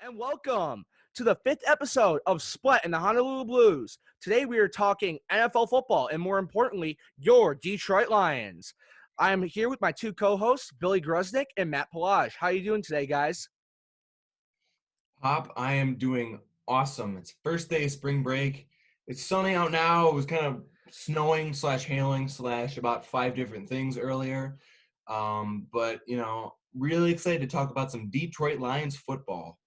and welcome to the 5th episode of Splat in the Honolulu Blues. Today we are talking NFL football and, more importantly, your Detroit Lions. I am here with my two co-hosts, Billy Grusnick and Matt Pelage. How are you doing today, guys? Pop, I am doing awesome. It's first day of spring break. It's sunny out now. It was kind of snowing / hailing / about 5 different things earlier. But really excited to talk about some Detroit Lions football.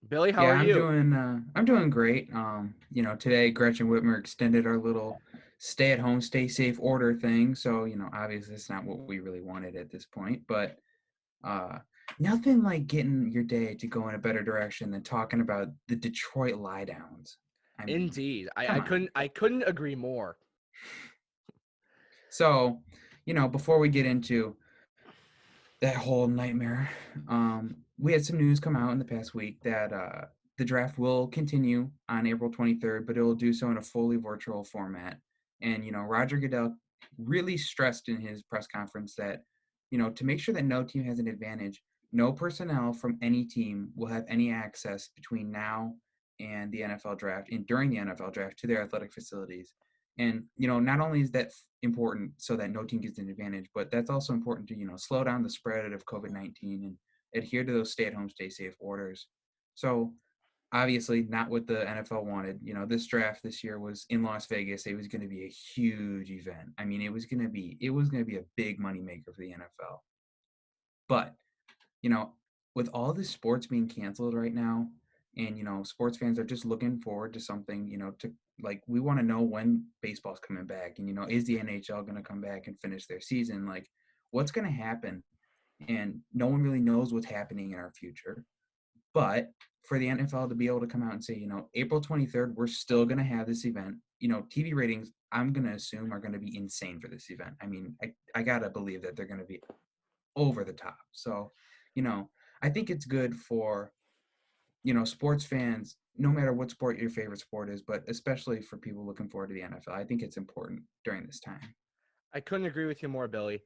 Billy, how Yeah, are you? I'm doing great. Today Gretchen Whitmer extended our little stay at home, stay safe order thing. So, obviously it's not what we really wanted at this point, but nothing like getting your day to go in a better direction than talking about the Detroit lie downs. I mean, Indeed. come on. I couldn't agree more. So, before we get into that whole nightmare, we had some news come out in the past week that the draft will continue on April 23rd, but it will do so in a fully virtual format. And, Roger Goodell really stressed in his press conference that, to make sure that no team has an advantage, no personnel from any team will have any access between now and the NFL draft and during the NFL draft to their athletic facilities. And, not only is that important so that no team gets an advantage, but that's also important to, slow down the spread of COVID-19 and adhere to those stay-at-home, stay-safe orders. So obviously not what the NFL wanted. This draft this year was in Las Vegas. It was going to be a huge event. I mean, it was going to be a big moneymaker for the NFL. But, with all the sports being canceled right now, and, sports fans are just looking forward to something, to like, we want to know when baseball's coming back and, is the NHL going to come back and finish their season? Like, what's going to happen? And no one really knows what's happening in our future. But for the NFL to be able to come out and say, April 23rd, we're still going to have this event, TV ratings, I'm going to assume, are going to be insane for this event. I mean, I got to believe that they're going to be over the top. So, I think it's good for, sports fans, no matter what sport your favorite sport is, but especially for people looking forward to the NFL. I think it's important during this time. I couldn't agree with you more, Billy.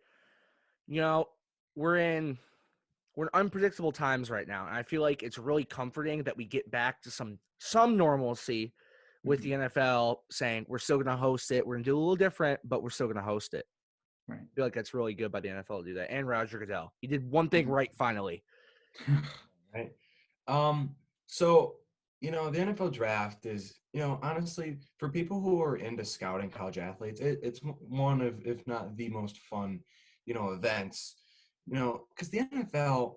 We're in unpredictable times right now, and I feel like it's really comforting that we get back to some normalcy with the NFL saying we're still going to host it. We're going to do a little different, but we're still going to host it. Right. I feel like that's really good by the NFL to do that. And Roger Goodell. He did one thing right finally. Right. So, the NFL draft is, honestly, for people who are into scouting college athletes, it's one of, if not the most fun, events, because the NFL,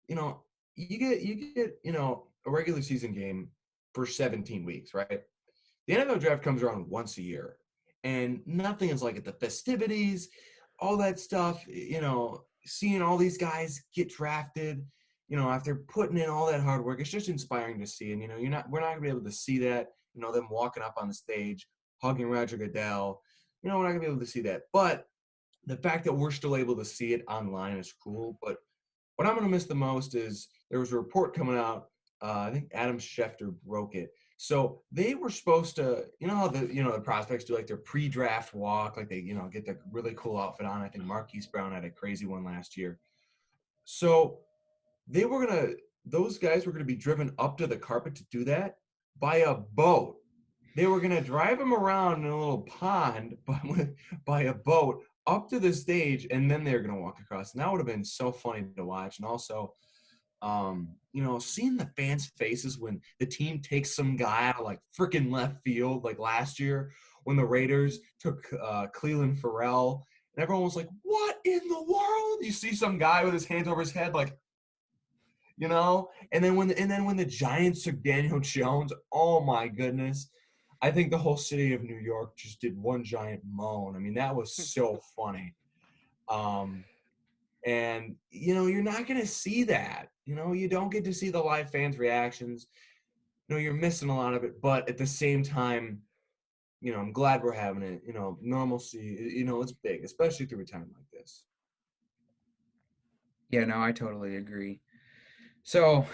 you get, a regular season game for 17 weeks, right? The NFL draft comes around once a year, and nothing is like at the festivities, all that stuff, seeing all these guys get drafted, after putting in all that hard work. It's just inspiring to see. And, we're not going to be able to see that, them walking up on the stage, hugging Roger Goodell. We're not going to be able to see that. But the fact that we're still able to see it online is cool. But what I'm going to miss the most is there was a report coming out. I think Adam Schefter broke it. So they were supposed to, how the prospects do like their pre-draft walk, like they, get the really cool outfit on. I think Marquise Brown had a crazy one last year. So those guys were going to be driven up to the carpet to do that by a boat. They were going to drive them around in a little pond by a boat up to the stage, and then they were going to walk across. And that would have been so funny to watch. And also, seeing the fans' faces when the team takes some guy out of like freaking left field, like last year when the Raiders took Cleveland Farrell, and everyone was like, "What in the world?" You see some guy with his hands over his head, like, and then when the Giants took Daniel Jones, oh my goodness. I think the whole city of New York just did one giant moan. I mean, that was so funny. And, you're not going to see that. You don't get to see the live fans' reactions. You're missing a lot of it. But at the same time, I'm glad we're having it. Normalcy, it's big, especially through a time like this. Yeah, no, I totally agree. So,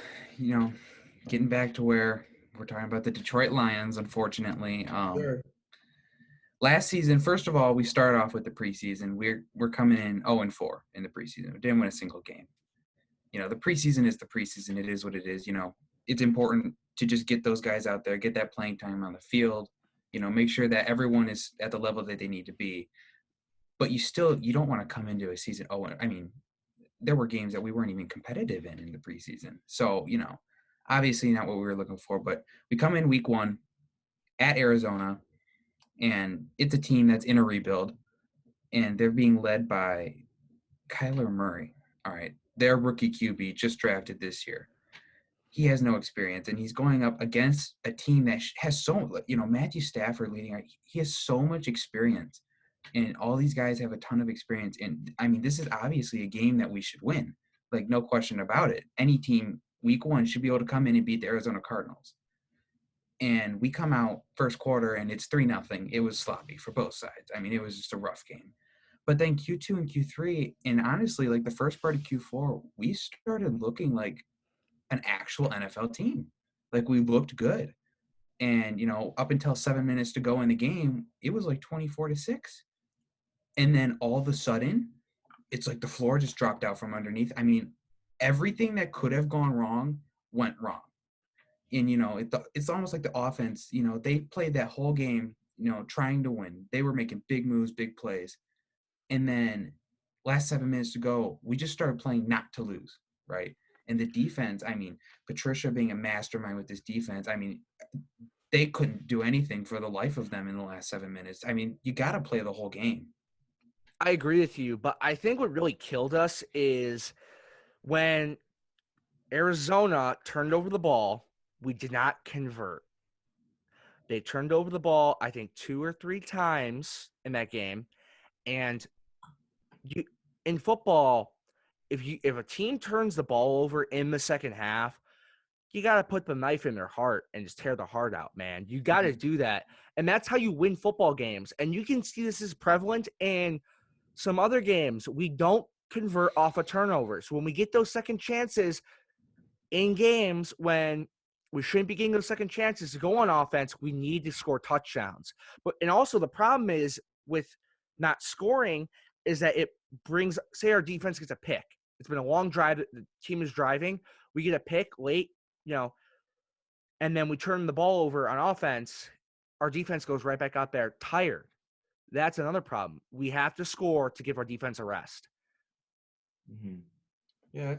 getting back to where we're talking about the Detroit Lions, unfortunately. Sure. Last season, first of all, we started off with the preseason. We're coming in 0-4 in the preseason. We didn't win a single game. the preseason is the preseason. It is what it is. It's important to just get those guys out there, get that playing time on the field, make sure that everyone is at the level that they need to be. But you don't want to come into a season. Oh, I mean, there were games that we weren't even competitive in the preseason. So, obviously not what we were looking for, but we come in week 1 at Arizona, and it's a team that's in a rebuild, and they're being led by Kyler Murray. All right. Their rookie QB just drafted this year. He has no experience, and he's going up against a team that has Matthew Stafford leading. He has so much experience, and all these guys have a ton of experience. And I mean, this is obviously a game that we should win. Like, no question about it. Any team week 1 should be able to come in and beat the Arizona Cardinals. And we come out first quarter and it's 3-0. It was sloppy for both sides. I mean, it was just a rough game. But then Q2 and Q3, and honestly, like the first part of Q4, we started looking like an actual NFL team. Like, we looked good. And, up until 7 minutes to go in the game, it was like 24-6. And then all of a sudden, it's like the floor just dropped out from underneath. I mean, everything that could have gone wrong went wrong. And, it's almost like the offense, they played that whole game, trying to win. They were making big moves, big plays. And then last 7 minutes to go, we just started playing not to lose, right? And the defense, I mean, Patricia being a mastermind with this defense, I mean, they couldn't do anything for the life of them in the last 7 minutes. I mean, you got to play the whole game. I agree with you, but I think what really killed us is when Arizona turned over the ball, we did not convert. They turned over the ball, I think, 2 or 3 times in that game. And in football, if a team turns the ball over in the second half, you got to put the knife in their heart and just tear the heart out, man. You got to do that. And that's how you win football games. And you can see this is prevalent in some other games. We don't convert off of turnovers. When we get those second chances in games when we shouldn't be getting those second chances to go on offense, we need to score touchdowns. And also the problem is with not scoring is that it brings, say our defense gets a pick. It's been a long drive. The team is driving. We get a pick late, and then we turn the ball over on offense. Our defense goes right back out there tired. That's another problem. We have to score to give our defense a rest. Mm-hmm. Yeah,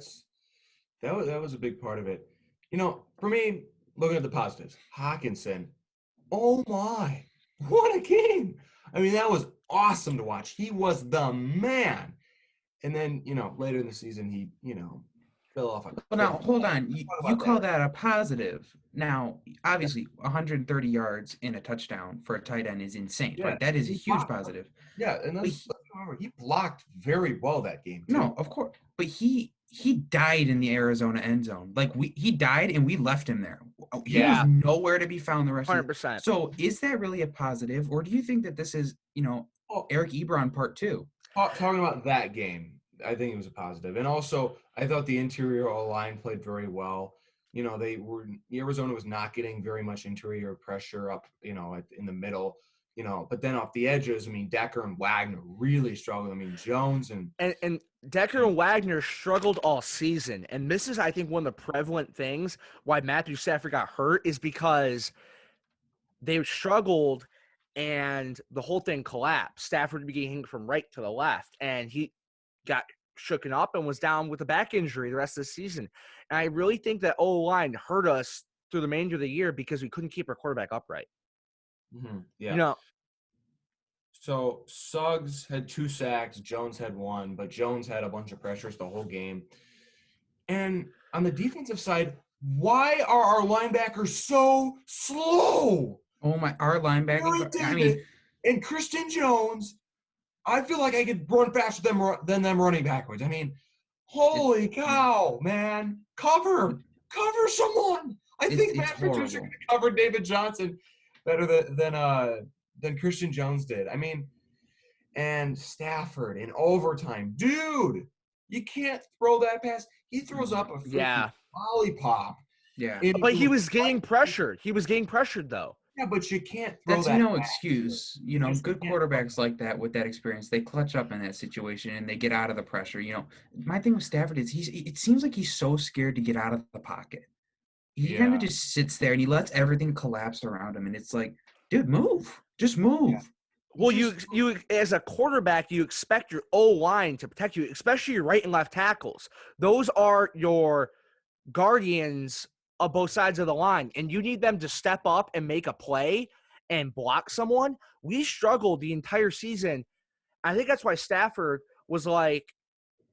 that was a big part of it. For me, looking at the positives, Hawkinson, oh my, what a game. I mean, that was awesome to watch. He was the man. And then, later in the season, he, fell off. Well, now, hold on. You call that a positive. Now, obviously, 130 yards in a touchdown for a tight end is insane. Yeah, right? That is a huge positive. Yeah, and let's remember, he blocked very well that game, too. No, of course. But he died in the Arizona end zone. Like, he died and we left him there. He was nowhere to be found the rest 100%. of the So is that really a positive? Or do you think that this is, Eric Ebron part 2? Talking about that game, I think it was a positive. And also, I thought the interior line played very well. Arizona was not getting very much interior pressure up, in the middle. But then off the edges, I mean, Decker and Wagner really struggled. I mean, Jones and Decker and Wagner struggled all season. And this is, I think, one of the prevalent things why Matthew Stafford got hurt is because they struggled and the whole thing collapsed. Stafford began from right to the left, and he got shooken up and was down with a back injury the rest of the season. And I really think that O-line hurt us through the remainder of the year because we couldn't keep our quarterback upright. Mm-hmm. Yeah. So Suggs had 2 sacks, Jones had 1, but Jones had a bunch of pressures the whole game. And on the defensive side, why are our linebackers so slow? Oh my, our linebackers. And Christian Jones, I feel like I could run faster than them running backwards. I mean, holy cow, man. Cover someone. I think Matt Patricia could have covered David Johnson better than Christian Jones did. I mean, and Stafford in overtime. Dude, you can't throw that pass. He throws up a freaking lollipop. Yeah. But he was getting pressured. He was getting pressured, though. Yeah, but you can't throw That's that no back. excuse. You just Good can't throw quarterbacks like that with that experience, they clutch up in that situation and they get out of the pressure. My thing with Stafford is it seems like he's so scared to get out of the pocket. He kind of Yeah. just sits there and he lets everything collapse around him. And it's like, dude, move. Just move. Well, Just- you as a quarterback, you expect your O line to protect you, especially your right and left tackles. Those are your guardians of both sides of the line, and you need them to step up and make a play and block someone. We struggled the entire season. I think that's why Stafford was like,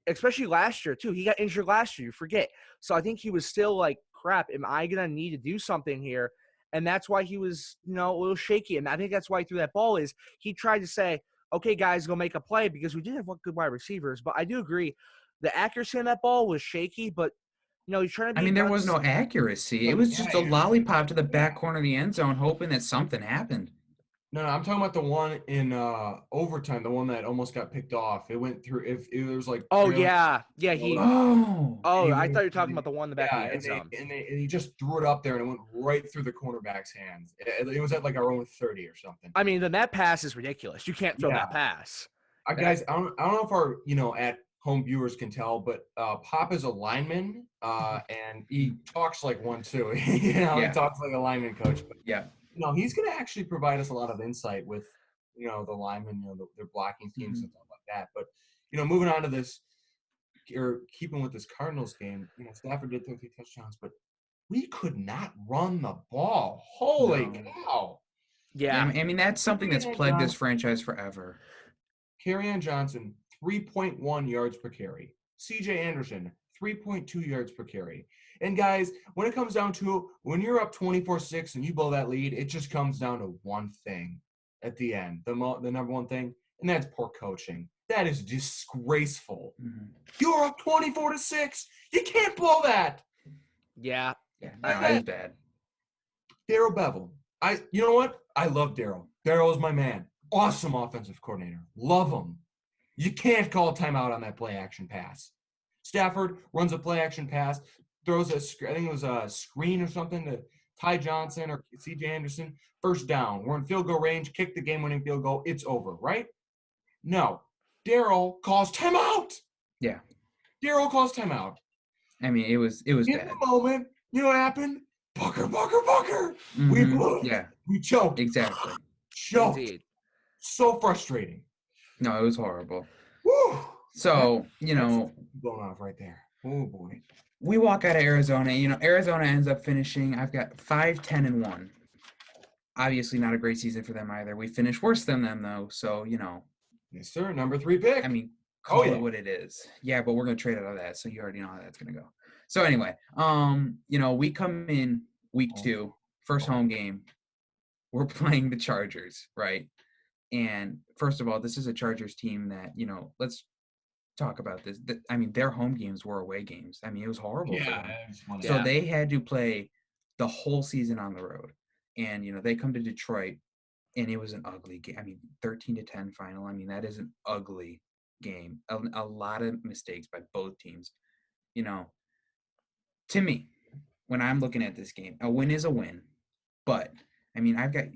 especially last year too. He got injured last year, you forget. So I think he was still like, crap, am I going to need to do something here? And that's why he was, a little shaky. And I think that's why he threw that ball is he tried to say, okay, guys, go make a play because we did have good wide receivers. But I do agree. The accuracy on that ball was shaky, but, he's trying to be I mean, there was no accuracy. It was just a lollipop to the back corner of the end zone, hoping that something happened. No, I'm talking about the one in overtime, the one that almost got picked off. It went through. If it was like. Oh, trailing- yeah. Yeah, Oh, I thought you were talking about the one in the back of the end zone. And he just threw it up there and it went right through the cornerback's hands. It was at like our own 30 or something. I mean, then that pass is ridiculous. You can't throw that pass. Guys, I don't know if our at home viewers can tell, but Pop is a lineman, and he talks like one too. He talks like a lineman coach. But, he's going to actually provide us a lot of insight with the linemen, their blocking teams and stuff like that. But moving on to this, or keeping with this Cardinals game, Stafford did throw 3 touchdowns, but we could not run the ball. Holy cow! Yeah, I mean that's something that's plagued this franchise forever. Kerryon Johnson, 3.1 yards per carry. C.J. Anderson, 3.2 yards per carry. And guys, when it comes down to it, when you're up 24-6 and you blow that lead, it just comes down to one thing at the end, the number one thing, and that's poor coaching. That is disgraceful. Mm-hmm. You're up 24-6. You can't blow that. Yeah. That is bad. Darrell Bevel. You know what? I love Darrell. Darrell is my man. Awesome offensive coordinator. Love him. You can't call a timeout on that play action pass. Stafford runs a play action pass, throws I think it was a screen or something to Ty Johnson or C.J. Anderson. First down. We're in field goal range. Kick the game-winning field goal. It's over, right? No. Darrell calls timeout. Yeah. Darrell calls timeout. I mean, it was bad. In the moment, you know what happened? Bucker. Mm-hmm. We blew it. Yeah. We choked. Exactly. Choked. Indeed. So frustrating. No, it was horrible. Woo! So, Blown off right there. Oh, boy. We walk out of Arizona. Arizona ends up finishing, I've got 5-10-1. Obviously not a great season for them either. We finished worse than them, though. So, Yes, sir. Number 3 pick. I mean, call it what it is. Yeah, but we're going to trade out of that. So you already know how that's going to go. So anyway, we come in week 2, first home game. We're playing the Chargers, right? And first of all, this is a Chargers team that, let's talk about this. I mean, their home games were away games. I mean, it was horrible for them. So they had to play the whole season on the road. And, they come to Detroit, and it was an ugly game. I mean, 13-10 final. I mean, that is an ugly game. A lot of mistakes by both teams. To me, when I'm looking at this game, a win is a win. But, I mean, I've got,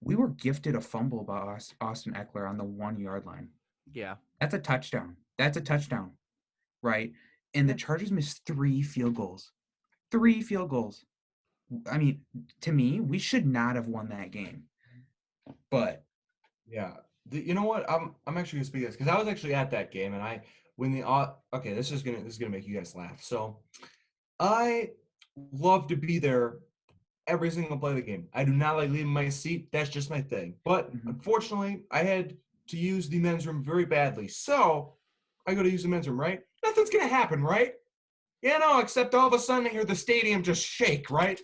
we were gifted a fumble by Austin Eckler on the 1-yard line. Yeah. That's a touchdown. Right? And the Chargers missed 3 field goals. 3 field goals. I mean, to me, we should not have won that game. But yeah, you know what? I'm actually gonna speak this because I was actually at that game, and this is gonna make you guys laugh. So, I love to be there every single play of the game. I do not like leaving my seat. That's just my thing. But unfortunately, I had to use the men's room very badly. So I go to use the men's room, right? Nothing's going to happen, right? Except all of a sudden I hear the stadium just shake, right?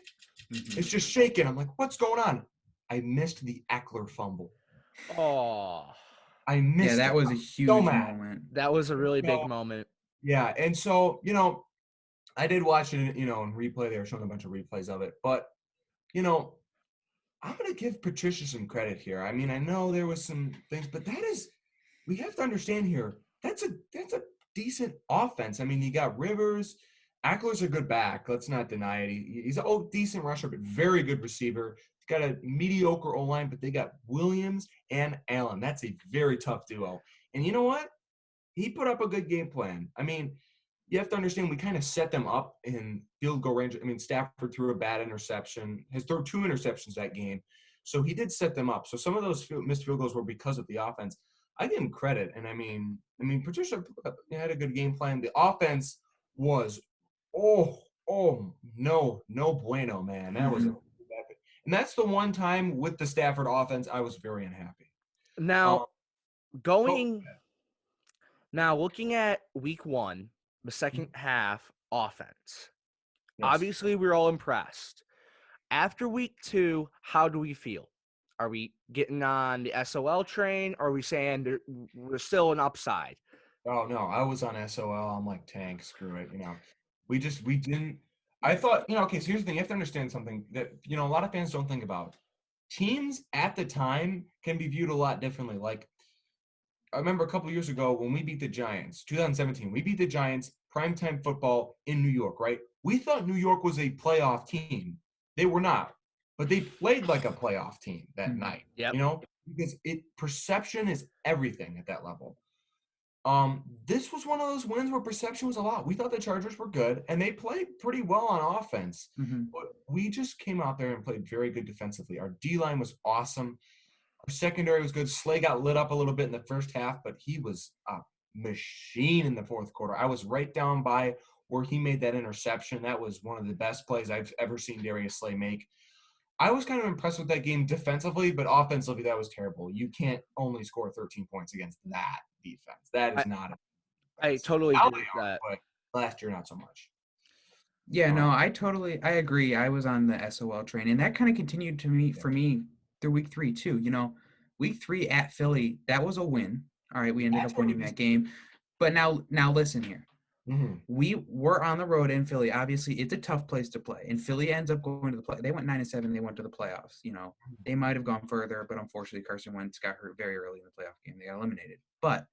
Mm-hmm. It's just shaking. I'm like, what's going on? I missed the Eckler fumble. Oh. I missed that was a huge moment. That was a really big moment. Yeah, and so, I did watch it, in replay. They were showing a bunch of replays of it. But, I'm going to give Patricia some credit here. I mean, I know there was some things, but we have to understand here, that's a decent offense. I mean, you got Rivers, Eckler's a good back. Let's not deny it. He's a decent rusher, but very good receiver. He's got a mediocre O-line, but they got Williams and Allen. That's a very tough duo. And you know what? He put up a good game plan. I mean, you have to understand we kind of set them up in field goal range. I mean, Stafford threw a bad interception. Has thrown 2 interceptions that game. So he did set them up. So some of those missed field goals were because of the offense. I give him credit. And I mean, Patricia had a good game plan. The offense was, no bueno, man. That was and that's the one time with the Stafford offense I was very unhappy. Now, looking at week 1, the second half offense. Yes. Obviously, we're all impressed. After week 2, how do we feel? Are we getting on the SOL train? Or are we saying we're still an upside? Oh, no, I was on SOL. I'm like, tank, screw it. We didn't. I thought, okay, so here's the thing. You have to understand something that, a lot of fans don't think about. Teams at the time can be viewed a lot differently. Like, I remember a couple of years ago when we beat the Giants, 2017, we beat the Giants, primetime football in New York, right? We thought New York was a playoff team. They were not, but they played like a playoff team that night, Yep. Because perception is everything at that level. This was one of those wins where perception was a lot. We thought the Chargers were good, and they played pretty well on offense. But we just came out there and played very good defensively. Our D-line was awesome. Our secondary was good. Slay got lit up a little bit in the first half, but he was a machine in the fourth quarter. I was right down by where he made that interception. That was one of the best plays I've ever seen Darius Slay make. I was kind of impressed with that game defensively, but offensively, that was terrible. You can't only score 13 points against that defense. That is not a I totally agree with that. But last year, not so much. Yeah, no, I agree. I was on the SOL train, and that kind of continued for me through week 3 too. Week 3 at Philly, that was a win. All right, we ended up winning that game. But now listen here. We were on the road in Philly. Obviously, it's a tough place to play, and Philly ends up going to the play. They went 9-7. They went to the playoffs. They might have gone further, but unfortunately, Carson Wentz got hurt very early in the playoff game. They got eliminated. But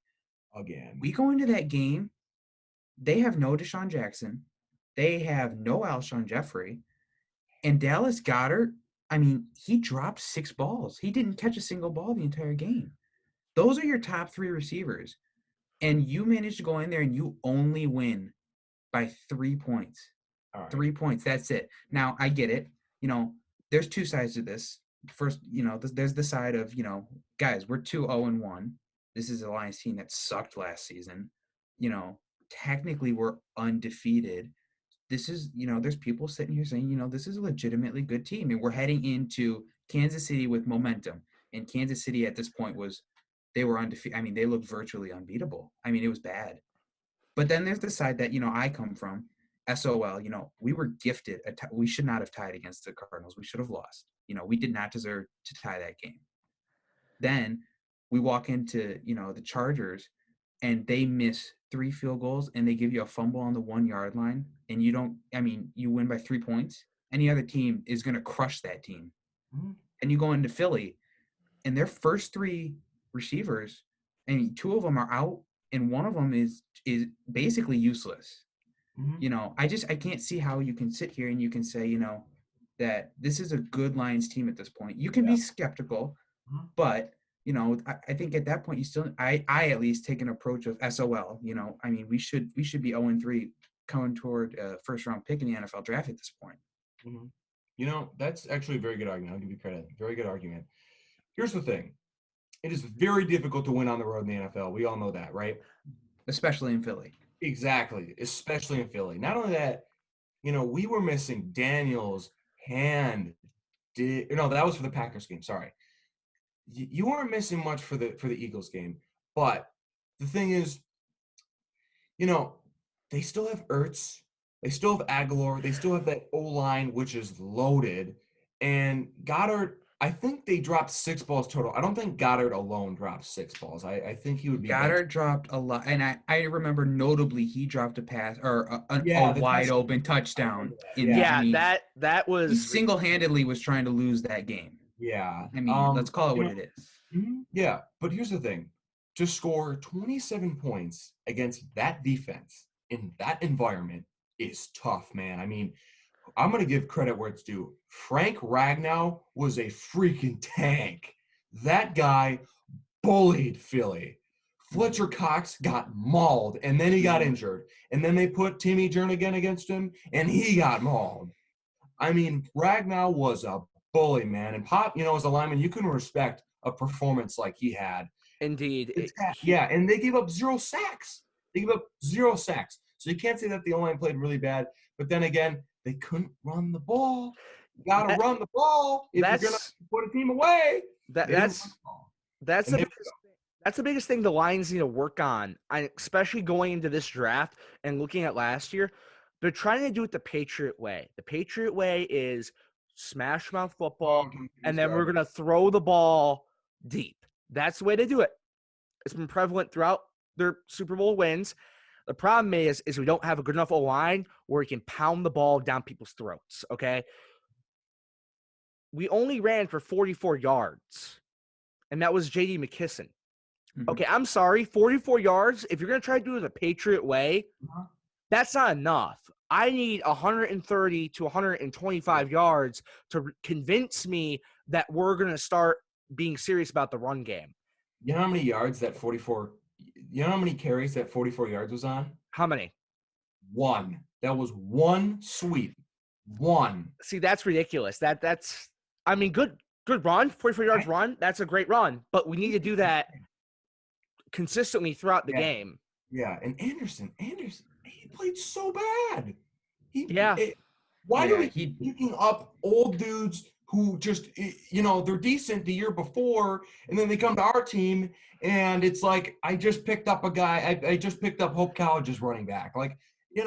again, we go into that game. They have no Deshaun Jackson. They have no Alshon Jeffrey, and Dallas Goedert. I mean, he dropped 6 balls. He didn't catch a single ball the entire game. Those are your top 3 receivers. And you managed to go in there and you only win by 3 points. Right. 3 points. That's it. Now, I get it. There's 2 sides to this. First, there's the side of, guys, we're 2-0-1. This is a Lions team that sucked last season. Technically we're undefeated. This is, there's people sitting here saying, this is a legitimately good team. And we're heading into Kansas City with momentum. And Kansas City at this point they were undefeated. I mean, they looked virtually unbeatable. I mean, it was bad. But then there's the side that, I come from, SOL. We were gifted. We should not have tied against the Cardinals. We should have lost. We did not deserve to tie that game. Then we walk into, the Chargers, and they miss 3 field goals, and they give you a fumble on the 1-yard line, and you win by 3 points. Any other team is going to crush that team. And you go into Philly, and their first 3 receivers, 2 of them are out, and one of them is basically useless. I can't see how you can sit here and you can say, that this is a good Lions team at this point. You can be skeptical, but I think at that point you still, I at least take an approach of SOL. We should be 0-3 coming toward a first round pick in the NFL draft at this point. That's actually a very good argument. I'll give you credit. Very good argument. Here's the thing. It is very difficult to win on the road in the NFL. We all know that, right? Especially in Philly. Exactly. Especially in Philly. Not only that, we were missing Daniels, Hand. That was for the Packers game. Sorry. You weren't missing much for the Eagles game. But the thing is, they still have Ertz. They still have Aguilar. They still have that O-line, which is loaded. And Goddard, I think they dropped 6 balls total. I don't think Goddard alone dropped 6 balls. I think he would be. Goddard dropped a lot, and I remember notably he dropped a pass or a wide open touchdown. That was he single-handedly was trying to lose that game. Yeah, let's call it what it is. Yeah, but here's the thing: to score 27 points against that defense in that environment is tough, man. I mean, I'm going to give credit where it's due. Frank Ragnow was a freaking tank. That guy bullied Philly. Fletcher Cox got mauled, and then he got injured. And then they put Timmy Jernigan against him, and he got mauled. I mean, Ragnow was a bully, man. And Pop, as a lineman, you can respect a performance like he had. Indeed. Yeah, and they gave up 0 sacks. They gave up 0 sacks. So you can't say that the O-line played really bad. But then again, they couldn't run the ball. You got to run the ball if you're going to put a team away. That's the biggest thing the Lions need to work on, especially going into this draft and looking at last year. They're trying to do it the Patriot way. The Patriot way is smash mouth football, and then we're going to throw the ball deep. That's the way they do it. It's been prevalent throughout their Super Bowl wins. The problem is we don't have a good enough O-line where we can pound the ball down people's throats, okay? We only ran for 44 yards, and that was J.D. McKisson. Okay, I'm sorry, 44 yards, if you're going to try to do it the Patriot way, that's not enough. I need 130 to 125 yards to convince me that we're going to start being serious about the run game. You know how many yards that 44 – you know how many carries that 44 yards was on? How many? 1. That was 1 sweep. 1. See, that's ridiculous. That's – I mean, good run, 44 yards run. That's a great run. But we need to do that consistently throughout the game. Yeah, and Anderson, he played so bad. Why do we keep picking up old dudes who just, they're decent the year before, and then they come to our team, and it's like, I just picked up a guy. I just picked up Hope College's running back. Like, Hey,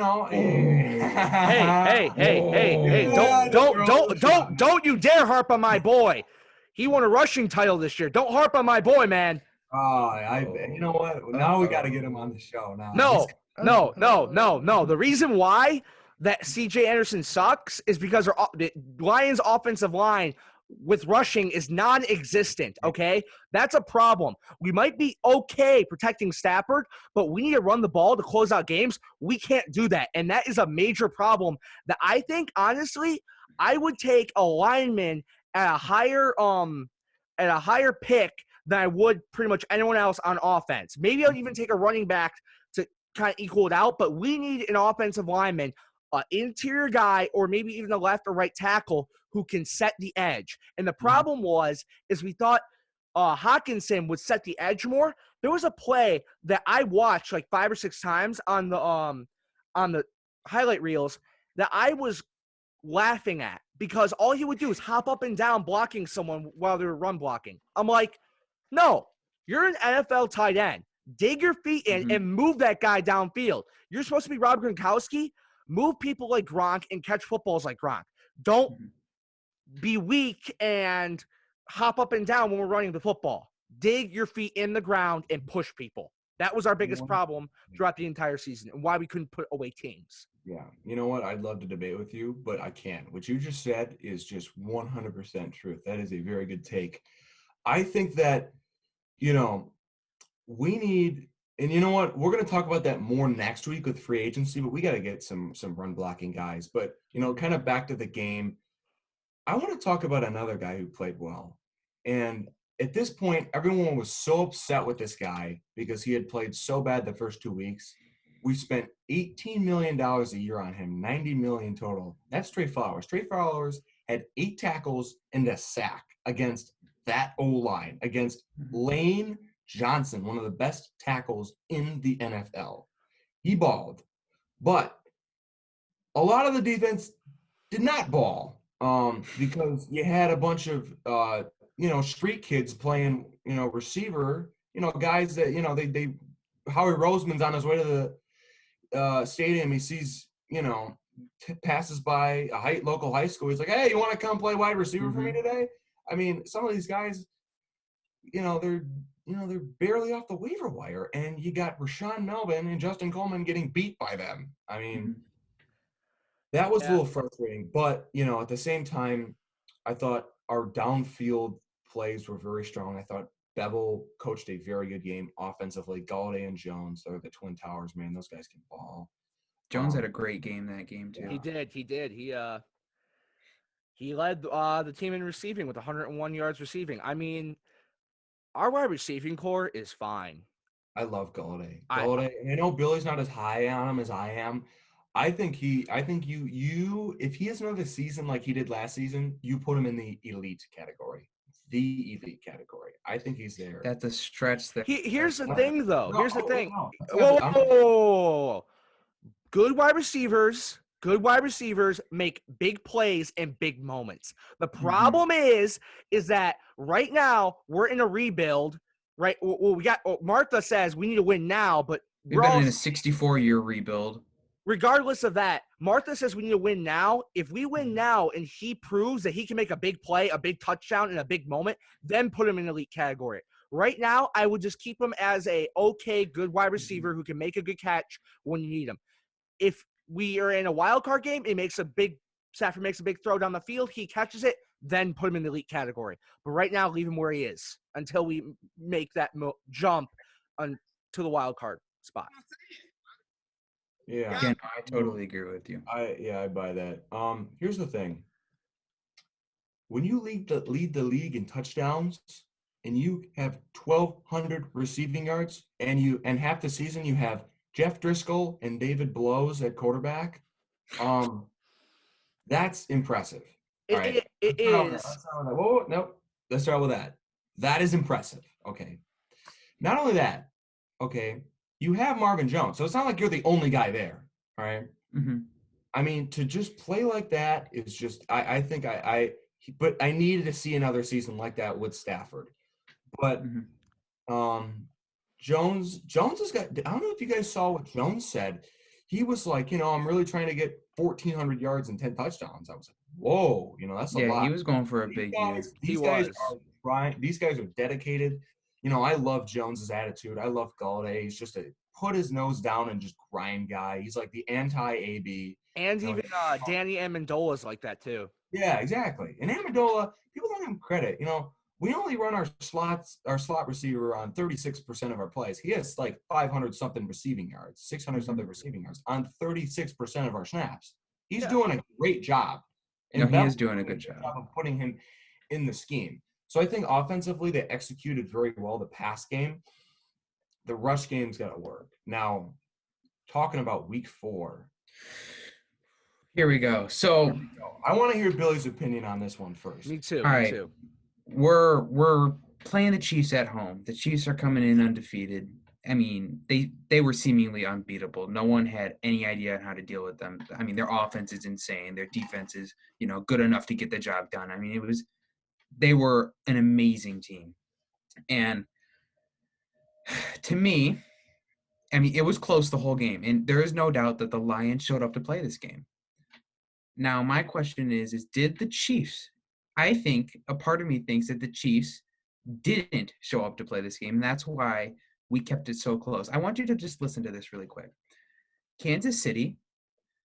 don't you dare harp on my boy. He won a rushing title this year. Don't harp on my boy, man. You know what? Now we got to get him on the show. No. The reason why that C.J. Anderson sucks is because the Lions' offensive line with rushing is non-existent, okay? That's a problem. We might be okay protecting Stafford, but we need to run the ball to close out games. We can't do that, and that is a major problem that I think, honestly, I would take a lineman at a higher pick than I would pretty much anyone else on offense. Maybe I'll even take a running back to kind of equal it out, but we need an offensive lineman, an interior guy, or maybe even a left or right tackle who can set the edge. And the problem is we thought Hawkinson would set the edge more. There was a play that I watched like 5 or 6 times on the highlight reels that I was laughing at because all he would do is hop up and down blocking someone while they were run blocking. I'm like, no, you're an NFL tight end. Dig your feet in and move that guy downfield. You're supposed to be Rob Gronkowski. Move people like Gronk and catch footballs like Gronk. Don't be weak and hop up and down when we're running the football. Dig your feet in the ground and push people. That was our biggest problem throughout the entire season and why we couldn't put away teams. Yeah. You know what? I'd love to debate with you, but I can't. What you just said is just 100% truth. That is a very good take. I think that, we need – and you know what? We're going to talk about that more next week with free agency, but we got to get some run blocking guys. But, kind of back to the game, I want to talk about another guy who played well. And at this point, everyone was so upset with this guy because he had played so bad the first 2 weeks. We spent $18 million a year on him, $90 million total. That's Trey Flowers. Trey Flowers had 8 tackles and a sack against that O-line, against Lane Johnson, one of the best tackles in the NFL. He balled. But a lot of the defense did not ball because you had a bunch of, street kids playing, receiver, guys that, they Howie Roseman's on his way to the stadium. He sees, passes by a local high school. He's like, hey, you want to come play wide receiver for me today? I mean, some of these guys, they're barely off the waiver wire, and you got Rashawn Melvin and Justin Coleman getting beat by them. I mean, that was a little frustrating, but, at the same time, I thought our downfield plays were very strong. I thought Bevel coached a very good game offensively. Galladay and Jones are the Twin Towers, man. Those guys can ball. Jones had a great game that game too. He did. He led the team in receiving with 101 yards receiving. I mean, our wide receiving core is fine. I love Galladay. I know Billy's not as high on him as I am. I think you if he has another season like he did last season, you put him in the elite category. The elite category. I think he's there. That's a stretch there. Here's the thing, though. Here's the thing. No. Whoa. Good wide receivers make big plays and big moments. The problem is that right now we're in a rebuild, right? Well, we got Martha says we need to win now, but we've been in a 64-year rebuild. Regardless of that, Martha says we need to win now. If we win now and he proves that he can make a big play, a big touchdown in a big moment, then put him in elite category. Right now, I would just keep him as a okay, good wide receiver who can make a good catch when you need him. If we are in a wild card game, Stafford makes a big throw down the field, he catches it, then put him in the elite category. But right now, leave him where he is until we make that jump to the wild card spot. Yeah. Again, I totally agree with you. I buy that. Here's the thing. When you lead the league in touchdowns and you have 1,200 receiving yards and half the season you have Jeff Driscoll and David Blows at quarterback, that's impressive. It is. Whoa, nope. Let's start with that. That is impressive. Okay. Not only that, okay, you have Marvin Jones, so it's not like you're the only guy there, all right? Mm-hmm. I mean, to just play like that is just but I needed to see another season like that with Stafford. But Jones has got, I don't know if you guys saw what Jones said. He was like, I'm really trying to get 1,400 yards and 10 touchdowns. I was like, whoa, that's a lot. Yeah, he was going for a big year. These guys are trying. These guys are dedicated. I love Jones's attitude. I love Galladay. He's just a put his nose down and just grind guy. He's like the anti-AB. And even Danny Amendola's like that too. Yeah, exactly. And Amendola, people don't give him credit. We only run our slot receiver on 36% of our plays. He has like 500 something receiving yards, 600 something receiving yards on 36% of our snaps. He's doing a great job. And he is doing a good job of putting him in the scheme. So I think offensively they executed very well the pass game. The rush game's got to work. Now, talking about week 4. Here we go. So I want to hear Billy's opinion on this one first. Me too. All right. Too. We're playing the Chiefs at home. The Chiefs are coming in undefeated. I mean, they were seemingly unbeatable. No one had any idea on how to deal with them. I mean, their offense is insane. Their defense is, good enough to get the job done. I mean, they were an amazing team. And to me, I mean, it was close the whole game. And there is no doubt that the Lions showed up to play this game. Now, my question is did the Chiefs, I think a part of me thinks that the Chiefs didn't show up to play this game. And that's why we kept it so close. I want you to just listen to this really quick. Kansas City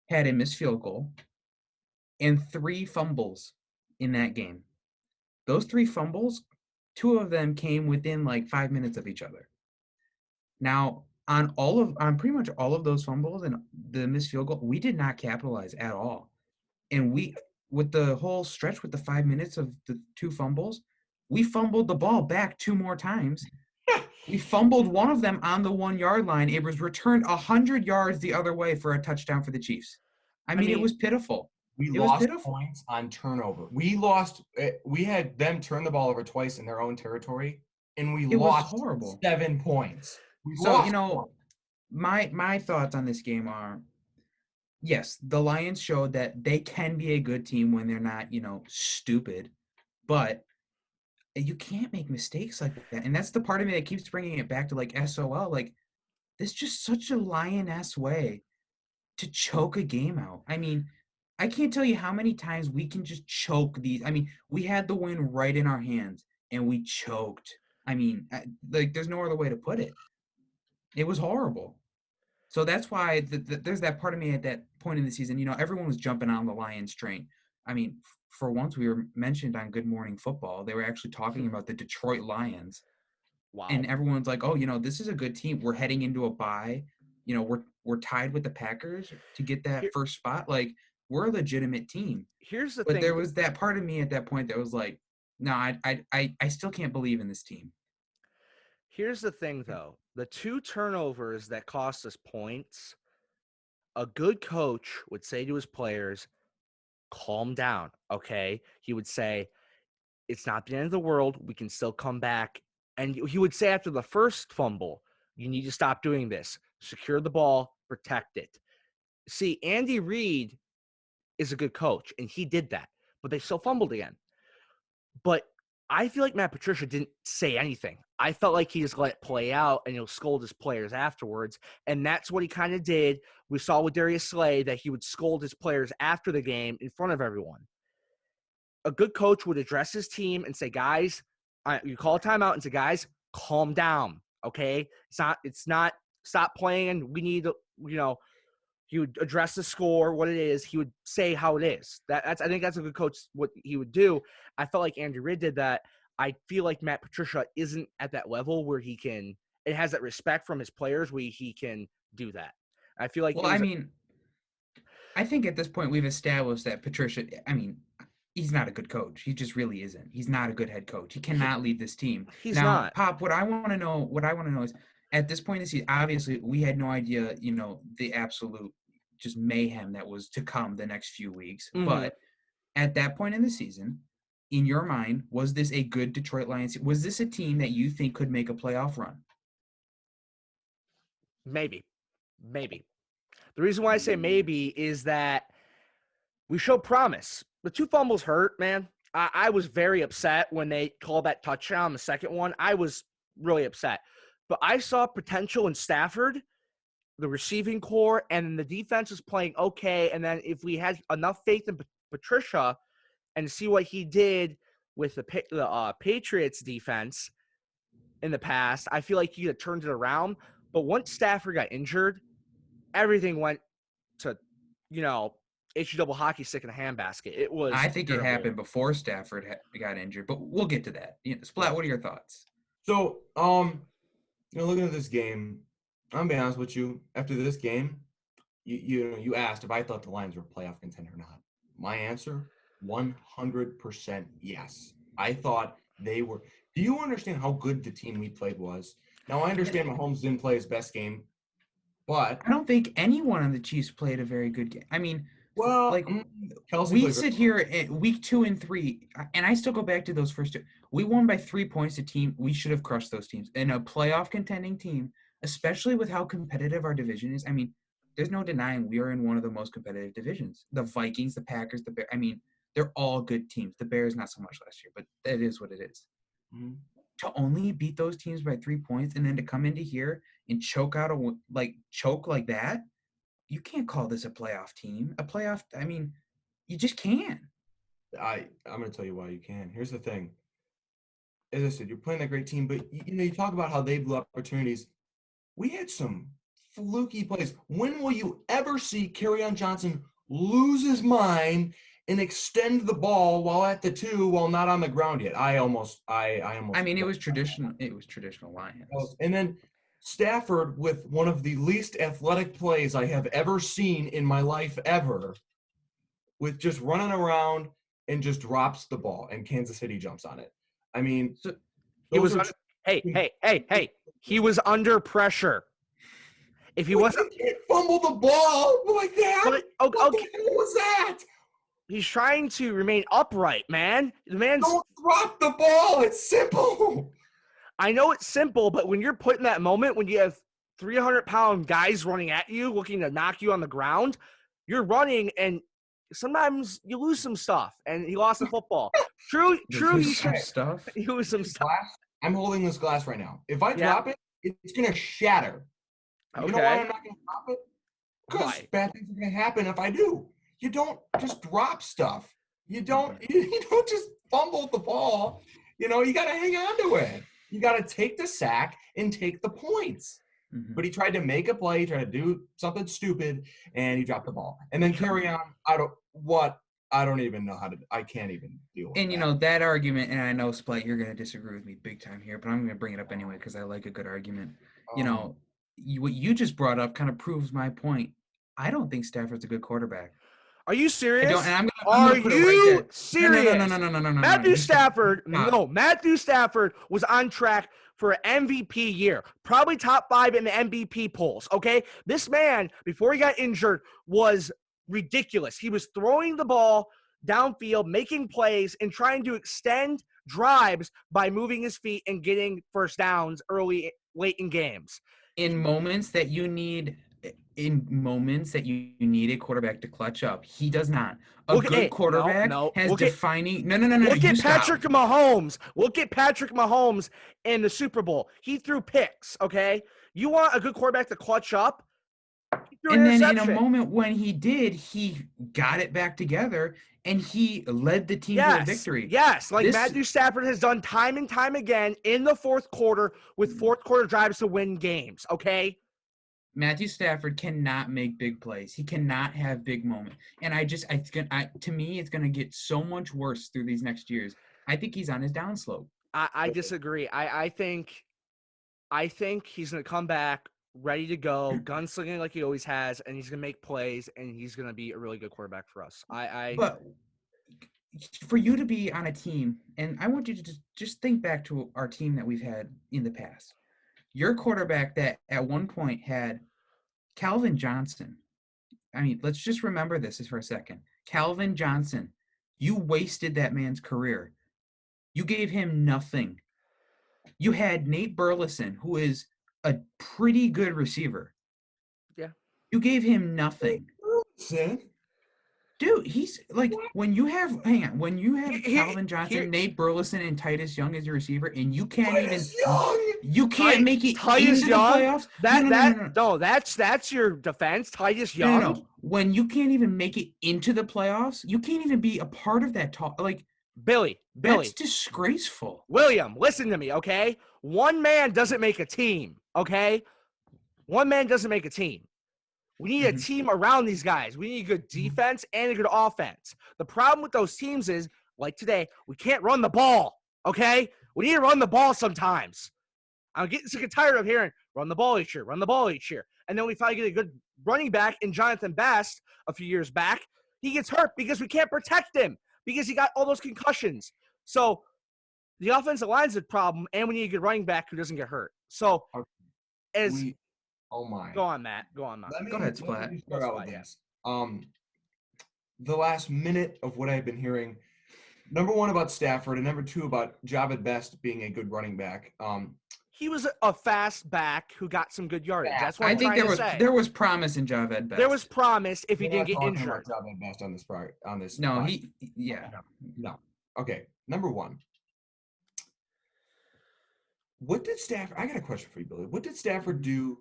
had a missed field goal and 3 fumbles in that game. Those 3 fumbles, 2 of them came within like 5 minutes of each other. Now, on pretty much all of those fumbles and the missed field goal, we did not capitalize at all. And with the whole stretch with the 5 minutes of the 2 fumbles, we fumbled the ball back 2 more times. We fumbled one of them on the 1-yard line. It was returned 100 yards the other way for a touchdown for the Chiefs. I mean, it was pitiful. We lost points on turnover. We had them turn the ball over twice in their own territory, and we lost horrible. 7 points. My thoughts on this game are, yes, the Lions showed that they can be a good team when they're not, stupid, but you can't make mistakes like that. And that's the part of me that keeps bringing it back to like SOL. Like, this is just such a Lion-esque way to choke a game out. I mean, I can't tell you how many times we can just choke these. I mean, we had the win right in our hands and we choked. I mean, there's no other way to put it. It was horrible. So that's why there's that part of me at that point in the season. Everyone was jumping on the Lions train. I mean, for once we were mentioned on Good Morning Football. They were actually talking about the Detroit Lions. Wow. And everyone's like, oh, this is a good team. We're heading into a bye. We're we're tied with the Packers to get that Here- first spot. Like, we're a legitimate team. Here's the But thing. there was that part of me at that point that was like, no, I still can't believe in this team. Here's the thing, though. The 2 turnovers that cost us points, a good coach would say to his players, calm down, okay? He would say, it's not the end of the world. We can still come back. And he would say after the first fumble, you need to stop doing this. Secure the ball, protect it. See, Andy Reid is a good coach, and he did that, but they still fumbled again. But I feel like Matt Patricia didn't say anything. I felt like he just let it play out, and he'll scold his players afterwards. And that's what he kind of did. We saw with Darius Slay that he would scold his players after the game in front of everyone. A good coach would address his team and say, guys, you call a timeout and say, guys, calm down, okay? It's not, stop playing. We need, he would address the score, what it is. He would say how it is. I think that's a good coach, what he would do. I felt like Andy Reid did that. I feel like Matt Patricia isn't at that level where it has that respect from his players where he can do that. I feel like, Well, I think at this point we've established that Patricia, he's not a good coach. He just really isn't. He's not a good head coach. He cannot lead this team. he's Now, not. Pop, what I want to know is at this point in the season, obviously we had no idea, the absolute just mayhem that was to come the next few weeks. Mhm. But at that point in the season, in your mind, was this a good Detroit Lions? Was this a team that you think could make a playoff run? Maybe. The reason why I say maybe is that we showed promise. The 2 fumbles hurt, man. I was very upset when they called that touchdown, the second one. I was really upset. But I saw potential in Stafford, the receiving core, and the defense was playing okay. And then if we had enough faith in Patricia and see what he did with the Patriots defense in the past, I feel like he could have turned it around. But once Stafford got injured, everything went to, H double hockey stick in a handbasket. It was. I think terrible. it happened before Stafford got injured, but we'll get to that. Splat, what are your thoughts? So, looking at this game, I'm gonna be honest with you. After this game, you asked if I thought the Lions were a playoff contender or not. My answer, 100% yes. I thought they were. Do you understand how good the team we played was? Now I understand Mahomes didn't play his best game, but I don't think anyone on the Chiefs played a very good game. Kelsey we played sit here at week 2 and 3, and I still go back to those first 2. We won by 3 points to team. We should have crushed those teams. And a playoff contending team, especially with how competitive our division is. There's no denying we are in one of the most competitive divisions. The Vikings, the Packers, the Bears. They're all good teams. The Bears, not so much last year, but that is what it is. Mm-hmm. To only beat those teams by 3 points and then to come into here and choke like that, you can't call this a playoff team. A playoff, you just can't. I'm going to tell you why you can. Here's the thing. As I said, you're playing that great team, but you talk about how they blew opportunities. We had some fluky plays. When will you ever see Kerryon Johnson lose his mind and extend the ball while at the 2 while not on the ground yet? I almost. It was traditional. It was traditional Lions. And then Stafford with one of the least athletic plays I have ever seen in my life ever, with just running around and just drops the ball and Kansas City jumps on it. He was hey. He was under pressure. If he wasn't, he can't fumble the ball like that. But, what the hell was that? He's trying to remain upright, man. The man's don't drop the ball. It's simple. I know it's simple, but when you're put in that moment, when you have 300-pound guys running at you, looking to knock you on the ground, you're running, and sometimes you lose some stuff. And he lost the football. True. He lose some stuff. I'm holding this glass right now. If I drop it, it's gonna shatter. Okay. You know why I'm not gonna drop it? Because bad things are gonna happen if I do. You don't just drop stuff. You don't just fumble the ball. You got to hang on to it. You got to take the sack and take the points. Mm-hmm. But he tried to make a play, tried to do something stupid, and he dropped the ball. And then Kerryon, I don't even know I can't even deal with that. And that argument, and I know, Splat, you're going to disagree with me big time here, but I'm going to bring it up anyway because I like a good argument. what you just brought up kind of proves my point. I don't think Stafford's a good quarterback. Are you serious? I don't, and I'm Are gonna put it right you there. serious? No. Matthew You stop. Stafford, no. Matthew Stafford was on track for an MVP year, probably top 5 in the MVP polls. Okay, this man before he got injured was ridiculous. He was throwing the ball downfield, making plays, and trying to extend drives by moving his feet and getting first downs late in games. In moments that you need a quarterback to clutch up, he does not. A good quarterback has defining. No. Look You at stop. Patrick Mahomes. Look at Patrick Mahomes in the Super Bowl. He threw picks. Okay, you want a good quarterback to clutch up? And then in a moment when he did, he got it back together and he led the team to a victory. Yes, like Matthew Stafford has done time and time again in the fourth quarter with fourth quarter drives to win games, okay? Matthew Stafford cannot make big plays. He cannot have big moments. And to me, it's going to get so much worse through these next years. I think he's on his downslope. I disagree. I think he's going to come back ready to go, gunslinging like he always has, and he's going to make plays, and he's going to be a really good quarterback for us. But for you to be on a team, and I want you to just think back to our team that we've had in the past. Your quarterback that at one point had Calvin Johnson. I mean, let's just remember this for a second. Calvin Johnson, you wasted that man's career. You gave him nothing. You had Nate Burleson, who is a pretty good receiver. Yeah. You gave him nothing. Dude, he's like when you have Calvin Johnson, Nate Burleson, and Titus Young as your receiver, and you can't make it into the playoffs. No, that's your defense, Titus Young. No. When you can't even make it into the playoffs, you can't even be a part of that talk. Like Billy, that's disgraceful. William, listen to me, okay? One man doesn't make a team, okay? One man doesn't make a team. We need a team around these guys. We need a good defense and a good offense. The problem with those teams is, like today, we can't run the ball, okay? We need to run the ball sometimes. I'm getting sick and tired of hearing, run the ball each year. And then we finally get a good running back in Jonathan Best a few years back. He gets hurt because we can't protect him because he got all those concussions. So the offensive line's a problem, and we need a good running back who doesn't get hurt. So oh my. Go on, Matt. Go ahead, Splat. Start out with this. The last minute of what I've been hearing, number one about Stafford, and number two about Javed Best being a good running back. He was a fast back who got some good yardage. That's what I think there was promise in Javed Best. There was promise if he didn't get injured. Javed Best on this. No, No. Okay, number one. What did Stafford? I got a question for you, Billy. What did Stafford do?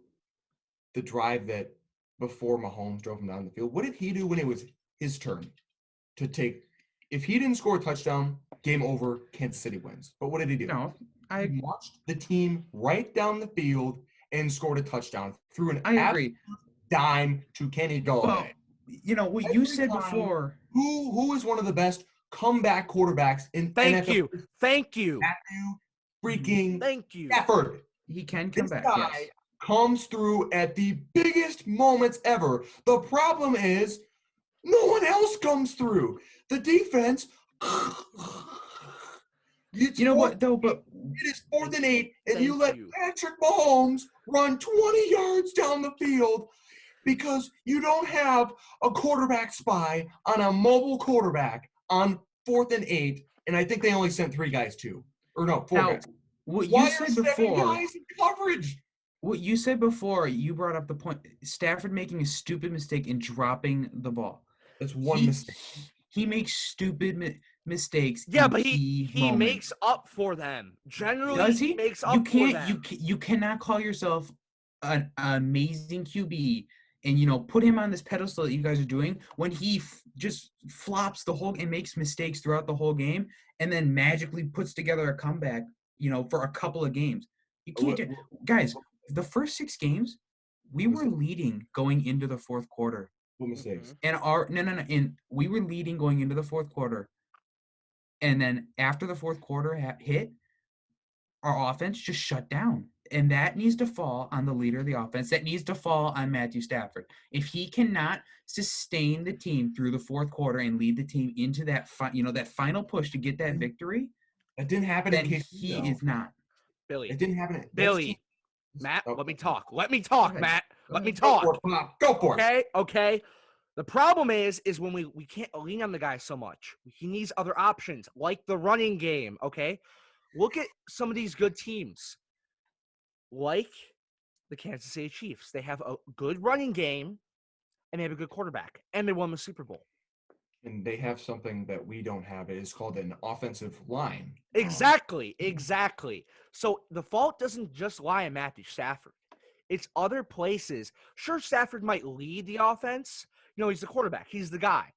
The drive that before Mahomes drove him down the field. What did he do when it was his turn to take? If he didn't score a touchdown, game over. Kansas City wins. But what did he do? No, I watched the team right down the field and scored a touchdown through an absolute dime to Kenny Galladay. Well, you know what you said before. Who is one of the best comeback quarterbacks in NFL? Thank you. Matthew freaking Stafford. He can come back. Yes. Comes through at the biggest moments ever. The problem is no one else comes through. The defense. You know what though? But it is 4th and 8, and you let Patrick Mahomes run 20 yards down the field because you don't have a quarterback spy on a mobile quarterback on 4th and 8, and I think they only sent 3 guys too, or no, 4 guys. What you said before. Guys in coverage? What you said before, you brought up the point, Stafford making a stupid mistake in dropping the ball. That's one mistake. He makes stupid mistakes. Yeah, but he makes up for them. Generally, does he? Makes up for them. You cannot call yourself an amazing QB and, put him on this pedestal that you guys are doing when he just flops the whole and makes mistakes throughout the whole game and then magically puts together a comeback, for a couple of games. You can't guys. The first 6 games, we were leading going into the fourth quarter. What mistakes? And and we were leading going into the fourth quarter. And then after the fourth quarter hit, our offense just shut down. and that needs to fall on the leader of the offense. That needs to fall on Matthew Stafford. If he cannot sustain the team through the fourth quarter and lead the team into that that final push to get that victory, That didn't happen then in KC, he though. is not. Billy. It didn't happen. Billy. Matt, Oh, let me talk. Let me talk, ahead. Matt. Go Let me ahead. talk. Go for it. Okay. The problem is when we can't lean on the guy so much. He needs other options, like the running game, okay? Look at some of these good teams, like the Kansas City Chiefs. They have a good running game, and they have a good quarterback, and they won the Super Bowl. And they have something that we don't have. It is called an offensive line. Exactly. So the fault doesn't just lie on Matthew Stafford. It's other places. Sure, Stafford might lead the offense. He's the quarterback. He's the guy.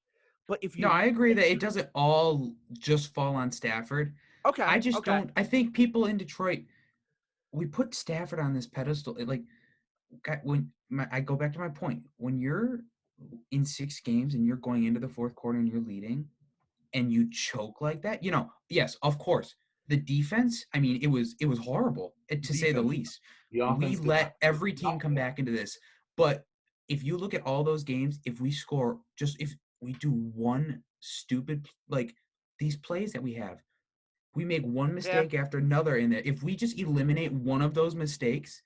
But if you No, I agree that it doesn't all just fall on Stafford. okay, I just okay. don't. I think people in Detroit, we put Stafford on this pedestal. I go back to my point. When you're in 6 games and you're going into the fourth quarter and you're leading, and you choke like that, yes, of course, the defense. I mean, it was horrible to say the least. The offense We did let not- every team come back into this, but if you look at all those games, if we do one stupid, like these plays that we have, we make one mistake after another in there. If we just eliminate one of those mistakes,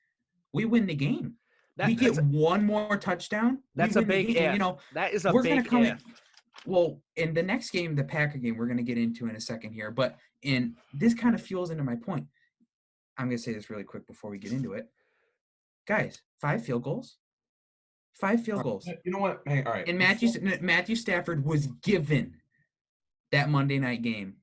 we win the game. We get one more touchdown. That's we a win the big game. if. That is a we're big gonna come if. in. Well, in the next game, the Packer game, we're gonna get into in a second here. But this kind of fuels into my point. I'm gonna say this really quick before we get into it, guys. 5 field goals. 5 field goals. You know what? Hey, all right. And Matthew Stafford was given that Monday night game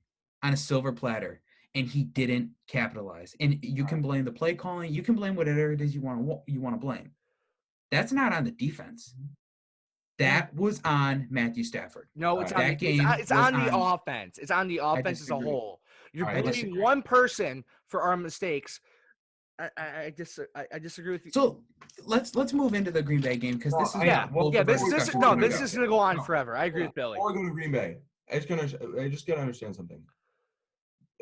on a silver platter, and he didn't capitalize. And you can blame the play calling. You can blame whatever it is you want to blame. That's not on the defense. That was on Matthew Stafford. No, it's on on the offense. It's on the offense as a whole. You're blaming one person for our mistakes. I disagree with you. So let's move into the Green Bay game because this is this is going to go on forever. I agree with Billy. Before we go to Green Bay, I just gotta understand something.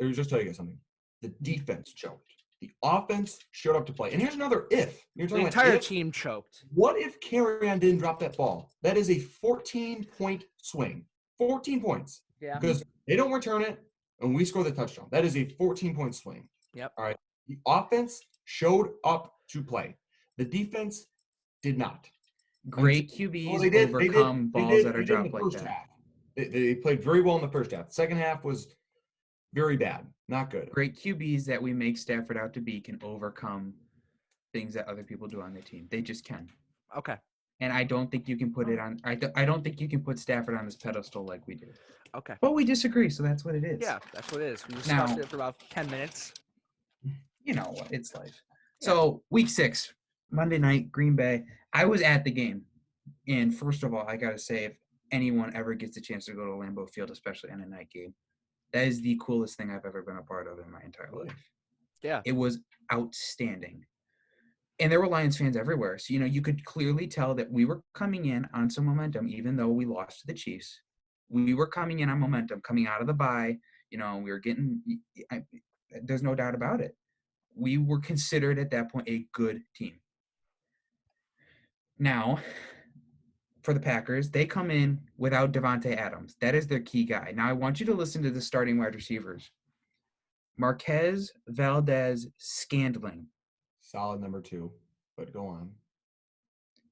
I was just telling you something. The defense choked. The offense showed up to play. And here's another if. The entire team choked. What if Carrion didn't drop that ball? That is a 14-point swing. 14 points. Yeah. Because they don't return it, and we score the touchdown. That is a 14-point swing. Yep. All right. The offense showed up to play. The defense did not. Great QBs overcome balls that are dropped like that. They played very well in the first half. The second half was very bad. Not good. Great QBs that we make Stafford out to be can overcome things that other people do on their team. They just can. Okay. And I don't think you can put it on. I don't think you can put Stafford on this pedestal like we do. Okay. But we disagree, so that's what it is. Yeah, that's what it is. We discussed it for about 10 minutes. You know what? It's life. Yeah. So week 6, Monday night, Green Bay. I was at the game, and first of all, I gotta say, if anyone ever gets a chance to go to Lambeau Field, especially on a night game, that is the coolest thing I've ever been a part of in my entire life. Yeah. It was outstanding. And there were Lions fans everywhere. So, you could clearly tell that we were coming in on some momentum, even though we lost to the Chiefs. We were coming in on momentum, coming out of the bye. We were getting – there's no doubt about it. We were considered at that point a good team. Now, for the Packers, they come in without Devontae Adams. That is their key guy. Now, I want you to listen to the starting wide receivers. Marquez Valdez-Scantling. Solid number 2, but go on.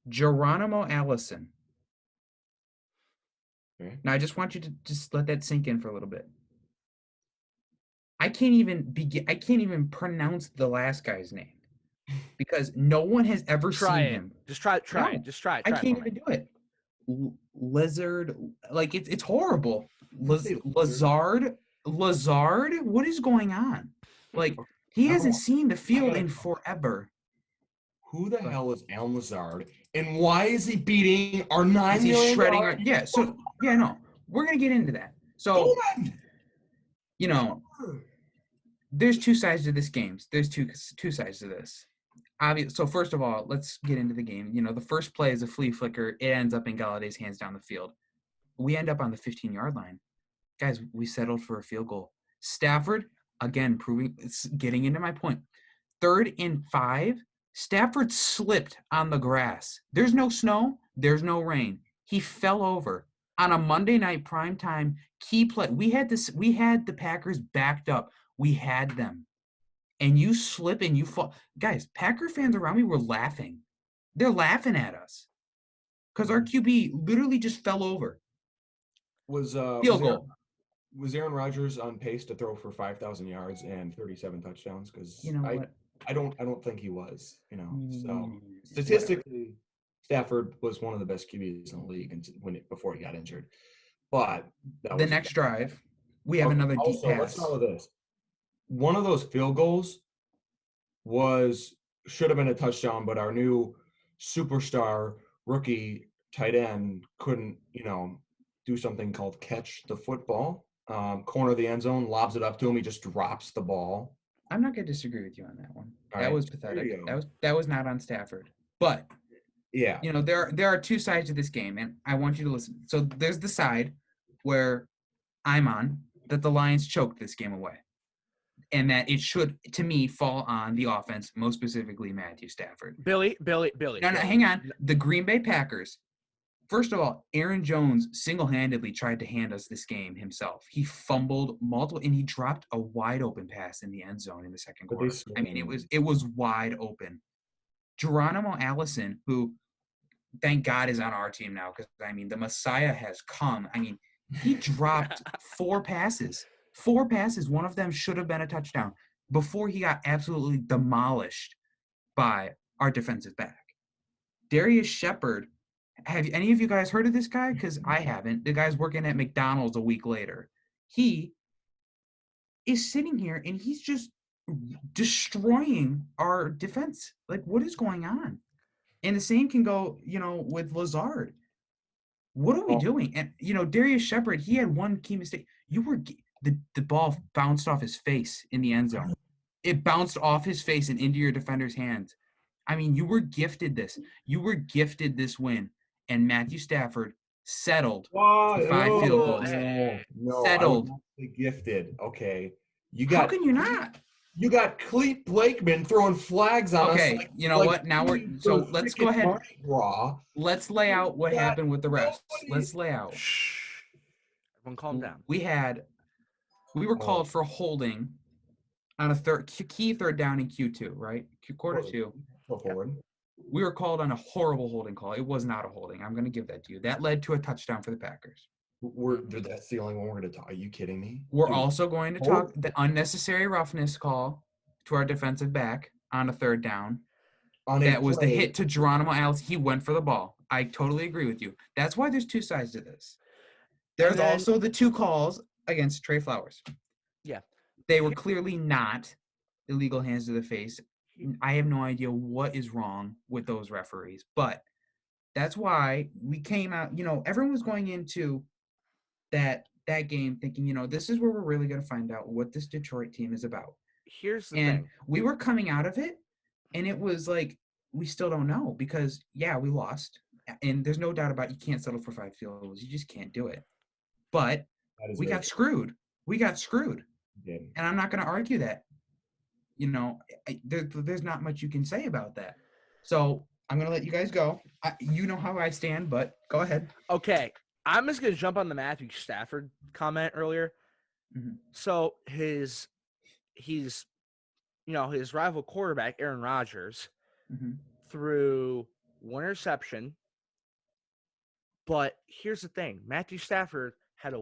Geronimo Allison. Okay. Now, I just want you to just let that sink in for a little bit. I can't even pronounce the last guy's name because no one has ever seen him. Just try it. Just try it. I can't even do it. Lizard, like it's horrible. Lazard, what is going on? Like he hasn't seen the field in forever. Who the hell is Alan Lazard, and why is he beating our $9 million? He's shredding no. We're gonna get into that. So, there's 2 sides to this game. There's two sides to this. So first of all, let's get into the game. The first play is a flea flicker. It ends up in Galladay's hands down the field. We end up on the 15-yard line. Guys, we settled for a field goal. Stafford, again, getting into my point. 3rd and 5, Stafford slipped on the grass. There's no snow. There's no rain. He fell over on a Monday night primetime key play. We had the Packers backed up. We had them. And you slip and you fall. Guys, Packer fans around me were laughing. They're laughing at us because our QB literally just fell over. Field goal. Was Aaron Rodgers on pace to throw for 5,000 yards and 37 touchdowns? Because You know what? I don't think he was. So Statistically, statistically, Stafford was one of the best QBs in the league before he got injured. But the next drive, we have another deep pass. Let's start with this. One of those field goals should have been a touchdown, but our new superstar rookie tight end couldn't, do something called catch the football. Corner of the end zone, lobs it up to him. He just drops the ball. I'm not going to disagree with you on that one. That was pathetic. That was not on Stafford. But yeah, there are two sides to this game, and I want you to listen. So there's the side where I'm on that the Lions choked this game away, and that it should, to me, fall on the offense, most specifically Matthew Stafford. Billy. No, hang on. The Green Bay Packers. First of all, Aaron Jones single-handedly tried to hand us this game himself. He fumbled multiple, and he dropped a wide-open pass in the end zone in the second quarter. I mean, it was wide open. Geronimo Allison, who, thank God, is on our team now, because, the Messiah has come. He dropped 4 passes. 4 passes. One of them should have been a touchdown before he got absolutely demolished by our defensive back. Darius Shepard. Have any of you guys heard of this guy? Because I haven't. The guy's working at McDonald's a week later. He is sitting here, and he's just destroying our defense. Like, what is going on? And the same can go, with Lazard. What are we doing? And, Darius Shepard, he had one key mistake. The ball bounced off his face in the end zone. It bounced off his face and into your defender's hands. You were gifted this. You were gifted this win. And Matthew Stafford settled for 5 field goals. No, settled. Gifted. Okay. How can you not? You got Clete Blakeman throwing flags on us. Okay, you know what? Now let's go ahead. Let's lay out what happened with the refs. Let's lay out. Shh. Everyone calm down. We were called for holding on a key third down in Q2, right? Quarter 2. Go forward. We were called on a horrible holding call. It was not a holding. I'm going to give that to you. That led to a touchdown for the Packers. That's the only one we're going to talk. Are you kidding me? We're also going to talk the unnecessary roughness call to our defensive back on a third down. That was the hit to Geronimo Allison. He went for the ball. I totally agree with you. That's why there's 2 sides to this. There's also the 2 calls against Trey Flowers. Yeah. They were clearly not illegal hands to the face. I have no idea what is wrong with those referees, but that's why we came out, everyone was going into that game thinking, this is where we're really going to find out what this Detroit team is about. Here's the thing. We were coming out of it, and it was like, we still don't know because, we lost. And there's no doubt about you can't settle for 5 field goals. You just can't do it. But we got screwed. We got screwed. Yeah. And I'm not going to argue that. There's not much you can say about that. So I'm going to let you guys go. You know how I stand, but go ahead. Okay. I'm just going to jump on the Matthew Stafford comment earlier. Mm-hmm. So his rival quarterback, Aaron Rodgers, threw 1 interception. But here's the thing. Matthew Stafford had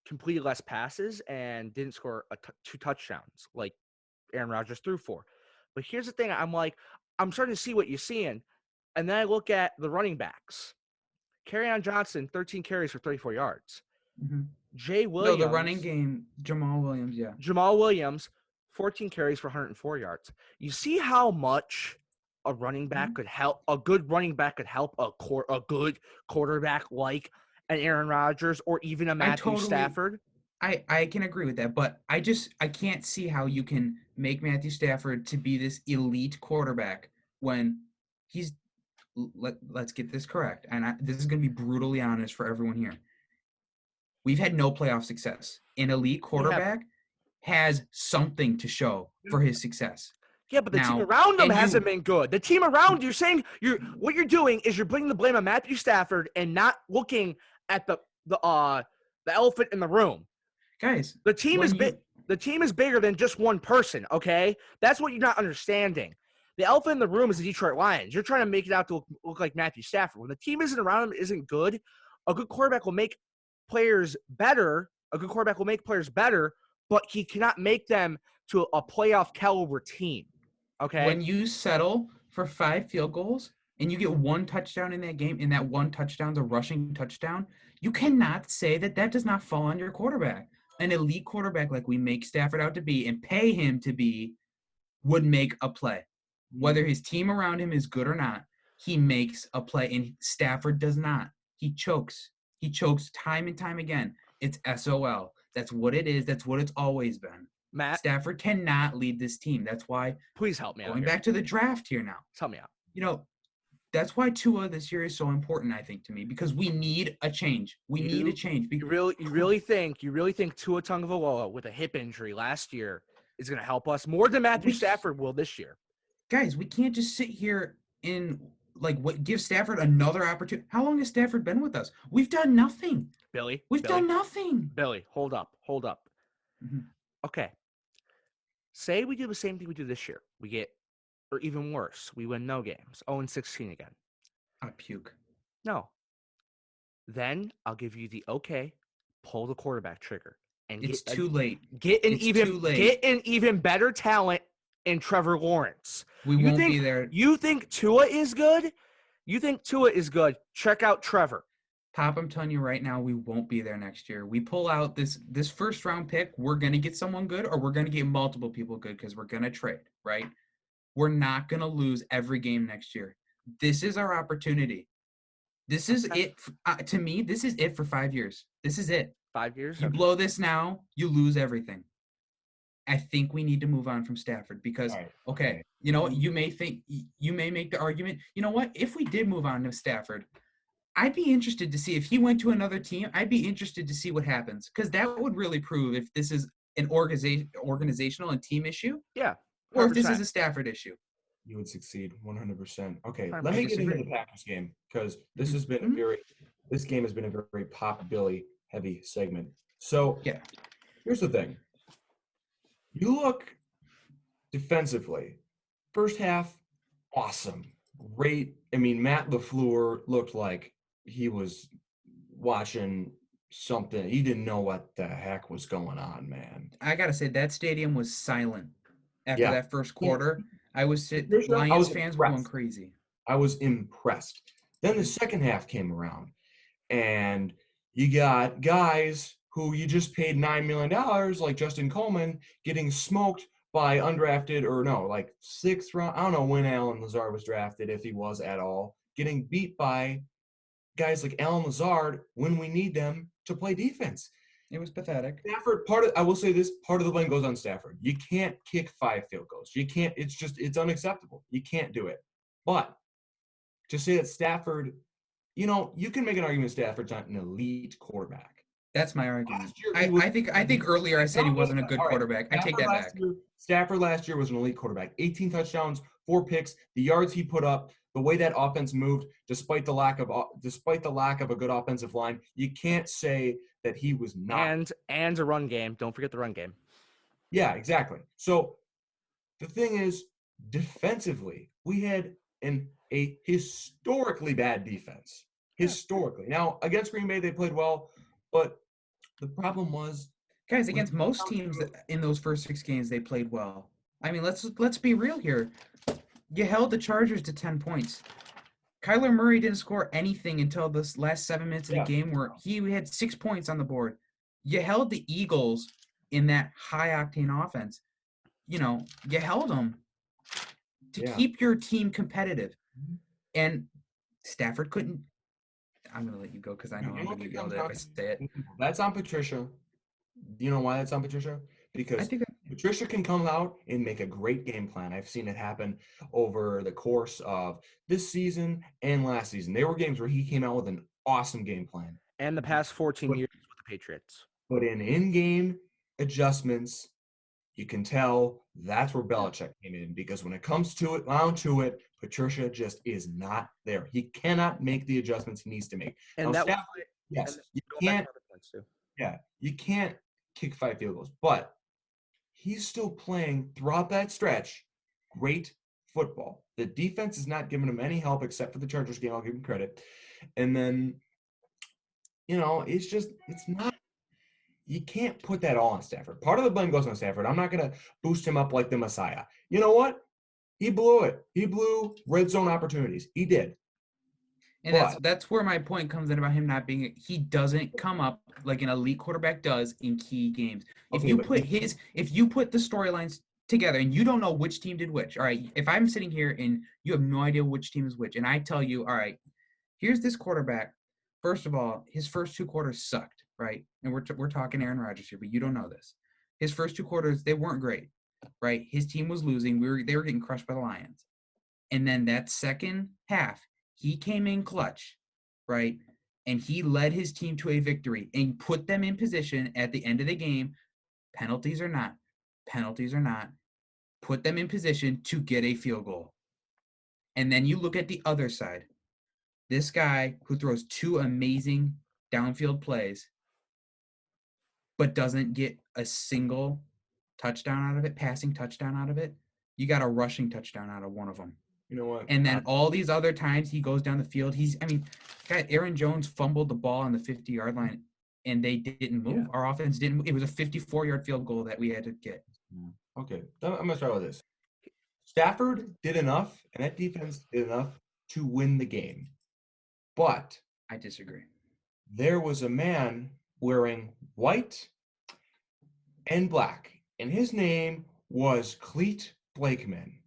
completed less passes and didn't score 2 touchdowns like Aaron Rodgers threw 4. But here's the thing. I'm starting to see what you're seeing. And then I look at the running backs. Kerryon Johnson, 13 carries for 34 yards. Mm-hmm. Jay Williams. No, the running game, Jamal Williams, yeah. Jamal Williams, 14 carries for 104 yards. You see how much a running back could help? A good running back could help a good quarterback like an Aaron Rodgers or even a Matthew Stafford. I can agree with that, but I can't see how you can make Matthew Stafford to be this elite quarterback when he's let's get this correct. And this is going to be brutally honest for everyone here. We've had no playoff success. An elite quarterback has something to show for his success. Yeah, but the team Now, around him and hasn't you- been good. The team around you're saying what you're doing is you're putting the blame on Matthew Stafford and not looking at the elephant in the room. Guys, The team is big. The team is bigger than just one person. Okay, that's what you're not understanding. The elephant in the room is the Detroit Lions. You're trying to make it out to look like Matthew Stafford. When the team isn't around him, isn't good. A good quarterback will make players better. A good quarterback will make players better, but he cannot make them to a playoff caliber team. Okay. When you settle for 5 field goals and you get 1 touchdown in that game, and that 1 touchdown's a rushing touchdown, you cannot say that does not fall on your quarterback. An elite quarterback like we make Stafford out to be and pay him to be would make a play. Whether his team around him is good or not, he makes a play, and Stafford does not. He chokes. He chokes time and time again. It's SOL. That's what it is. That's what it's always been. Matt, Stafford cannot lead this team. That's why, please help me out. going back to the draft here now, help me out. You know, that's why Tua this year is so important, I think, to me, because we need a change. We need a change. You really think Tua Tagovailoa with a hip injury last year is going to help us more than Matthew Stafford will this year? Guys, we can't just sit here and give Stafford another opportunity. How long has Stafford been with us? We've done nothing. Billy, we've done nothing. Billy, hold up. Mm-hmm. Okay. Say we do the same thing we do this year. We get, or even worse, we win no games. 0-16 again. I puke. No. Then I'll give you the okay, pull the quarterback trigger. And it's too late. Get an even better talent in Trevor Lawrence. We won't be there. You think Tua is good? Check out Trevor. Pop, I'm telling you right now, we won't be there next year. We pull out this first round pick, we're going to get someone good, or we're going to get multiple people good because we're going to trade, right? We're not going to lose every game next year. This is our opportunity. This is it. To me, this is it for 5 years. This is it. 5 years? You blow this now, you lose everything. I think we need to move on from Stafford because, okay, you know what? You may make the argument, you know what? If we did move on to Stafford, I'd be interested to see if he went to another team. I'd be interested to see what happens because that would really prove if this is an organizational and team issue. Yeah. 100%. Or if this is a Stafford issue. You would succeed 100%. Okay, let me get into the Packers game because this has been this game has been a very Pop Billy heavy segment. So yeah, here's the thing. You look defensively. First half, awesome. Great. I mean, Matt LaFleur looked like he was watching something. He didn't know what the heck was going on, man. I got to say, that stadium was silent after that first quarter. Lions fans were going crazy. I was impressed. Then the second half came around, and you got guys who you just paid $9 million, like Justin Coleman, getting smoked by undrafted like 6th round. I don't know when Alan Lazard was drafted, if he was at all, getting beat by guys like Alan Lazard when we need them to play defense. It was pathetic. Stafford, I will say this, part of the blame goes on Stafford. You can't kick 5 field goals. You can't, it's unacceptable. You can't do it. But to say that Stafford, you can make an argument Stafford's not an elite quarterback. That's my argument. I think earlier I said he wasn't a good quarterback. I take that back. Stafford last year was an elite quarterback. 18 touchdowns, 4 picks, the yards he put up, the way that offense moved, despite the lack of a good offensive line, you can't say that he was not. And a run game. Don't forget the run game. Yeah, exactly. So the thing is, defensively, we had a historically bad defense. Historically. Now, against Green Bay, they played well, but the problem was, guys, against most teams in those first 6 games, they played well. I mean, let's be real here. You held the Chargers to 10 points. Kyler Murray didn't score anything until the last 7 minutes of the game where he had 6 points on the board. You held the Eagles in that high-octane offense. You held them to keep your team competitive. And Stafford couldn't. I'm going to let you go because I know I'm going to get yelled at if I say it. That's on Patricia. Do you know why that's on Patricia? Because Patricia can come out and make a great game plan. I've seen it happen over the course of this season and last season. There were games where he came out with an awesome game plan. And the past 14 years with the Patriots. But in-game adjustments you can tell that's where Belichick came in, because when it comes to it, down to it, Patricia just is not there. He cannot make the adjustments he needs to make. And Now, that was Stafford, and yes, you going back to can't, my other points too. yeah, you can't kick 5 field goals, but he's still playing throughout that stretch great football. The defense is not giving him any help except for the Chargers game. I'll give him credit. And then, it's not, you can't put that all on Stafford. Part of the blame goes on Stafford. I'm not going to boost him up like the Messiah. You know what? He blew it. He blew red zone opportunities. He did. And But that's where my point comes in about him not being. He doesn't come up like an elite quarterback does in key games. If okay, you but put the storylines together and you don't know which team did which, all right. If I'm sitting here and you have no idea which team is which, and I tell you, all right, here's this quarterback. First of all, his first 2 quarters sucked, right? And we're talking Aaron Rodgers here, but you don't know this. His first 2 quarters, they weren't great, right? His team was losing. They were getting crushed by the Lions. And then that second half, he came in clutch, right? And he led his team to a victory and put them in position at the end of the game, penalties or not, put them in position to get a field goal. And then you look at the other side. This guy who throws 2 amazing downfield plays, but doesn't get a single touchdown out of it, passing touchdown out of it. You got a rushing touchdown out of one of them. you know what? And then all these other times he goes down the field, Aaron Jones fumbled the ball on the 50-yard line, and they didn't move. Yeah. Our offense didn't move. It was a 54-yard field goal that we had to get. Okay, I'm going to start with this. Stafford did enough, and that defense did enough to win the game. But I disagree. there was a man wearing white and black, and his name was Cleat Blakeman.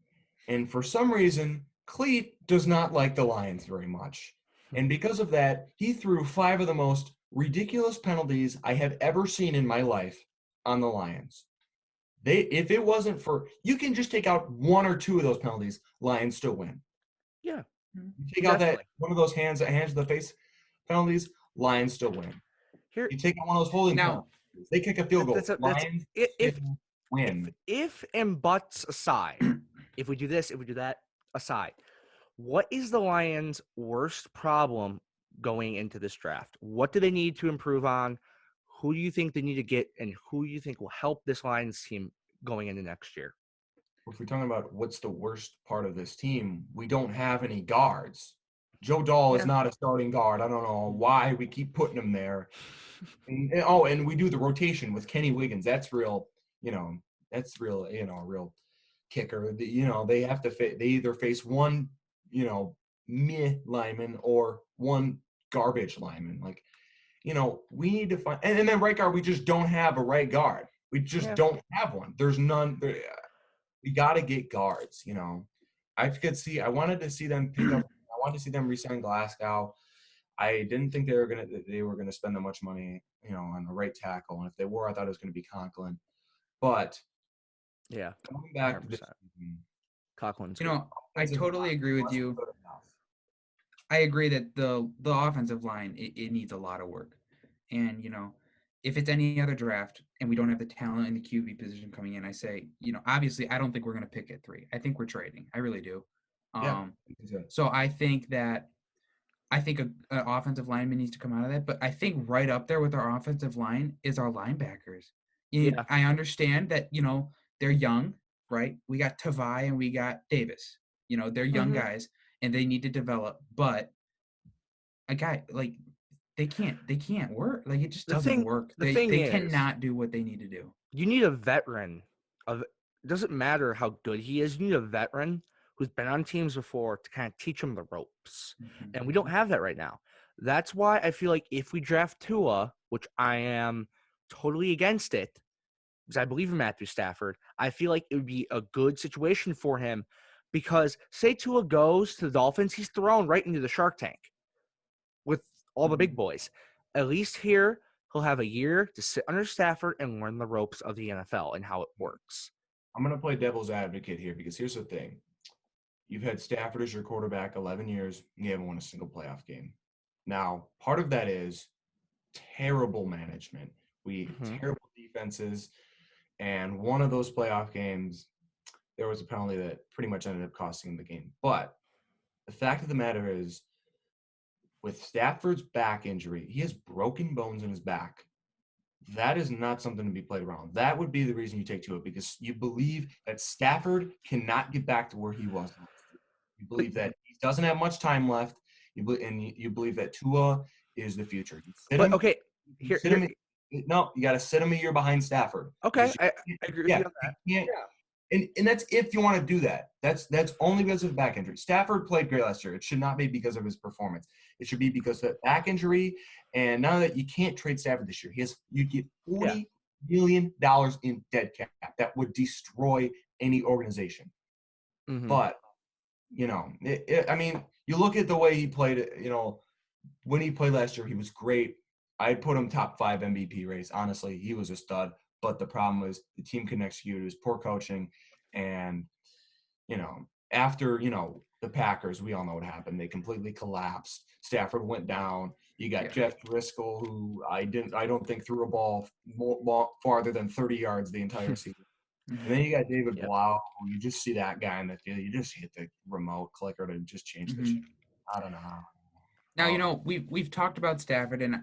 And for some reason, Cleat does not like the Lions very much. And because of that, he threw 5 of the most ridiculous penalties I have ever seen in my life on the Lions. If it wasn't for, you can just take out 1 or 2 of those penalties, Lions still win. Yeah. You take out that one of those hands to the face penalties, Lions still win. Here, You take out one of those holding Now- penalties, they kick a field goal. that's Lions if still win. if and buts aside, if we do this, if we do that aside, what is the Lions' worst problem going into this draft? What do they need to improve on? Who do you think they need to get, and who do you think will help this Lions team going into next year? If we're talking about what's the worst part of this team, we don't have any guards. Joe Dahl is Yeah. not a starting guard. I don't know why we keep putting him there. And we do the rotation with Kenny Wiggins. That's real, real kicker. They have to they either face one, meh lineman or one garbage lineman. Like, we need to find, and then right guard, we just don't have a right guard. We just don't have one. There's none. We got to get guards. I wanted to see them pick up. I wanted to see them re-sign Glasgow. I didn't think they were gonna spend that much money, on the right tackle. And if they were, I thought it was gonna be Conklin. But Yeah, going back to this 100%. season, Conklin's I totally agree with you. I agree that the offensive line, it needs a lot of work. And, if it's any other draft and we don't have the talent in the QB position coming in, I say, obviously I don't think we're going to pick at 3. I think we're trading. I really do. So I think an offensive lineman needs to come out of that. But I think right up there with our offensive line is our linebackers. Yeah. I understand that, they're young, right? We got Tavai and we got Davis. They're young guys and they need to develop. But a guy like they can't work. Like, it just doesn't work. They cannot do what they need to do. You need a veteran. It doesn't matter how good he is. You need a veteran who's been on teams before to kind of teach him the ropes. And we don't have that right now. That's why I feel like if we draft Tua, which I am totally against it, because I believe in Matthew Stafford, I feel like it would be a good situation for him, because say Tua goes to the Dolphins, he's thrown right into the Shark Tank with all the big boys. At least here, he'll have a year to sit under Stafford and learn the ropes of the NFL and how it works. I'm going to play devil's advocate here, because here's the thing. You've had Stafford as your quarterback 11 years, and you haven't won a single playoff game. Now, part of that is terrible management. Terrible defenses. And one of those playoff games, there was a penalty that pretty much ended up costing him the game. But the fact of the matter is, with Stafford's back injury, he has broken bones in his back. That is not something to be played around. That would be the reason you take Tua, because you believe that Stafford cannot get back to where he was last year. You believe that he doesn't have much time left, you believe that Tua is the future. You sit But him, okay, you sit him. No, you got to sit him a year behind Stafford. Okay, I agree with you on that. You can't, and that's if you want to do that. That's only because of back injury. Stafford played great last year. It should not be because of his performance. It should be because of that back injury. And now that you can't trade Stafford this year, you get $40 million in dead cap. That would destroy any organization. Mm-hmm. But I mean, you look at the way he played. When he played last year, he was great. I'd put him top 5 MVP race. Honestly, he was a stud. But the problem was the team couldn't execute. It was poor coaching. And, after, the Packers, we all know what happened. They completely collapsed. Stafford went down. You got Jeff Driscoll, who I don't think threw a ball farther than 30 yards the entire season. And then you got David Blau, who you just see that guy in the field. You just hit the remote clicker to just change the shit. I don't know how. Now, we've talked about Stafford, and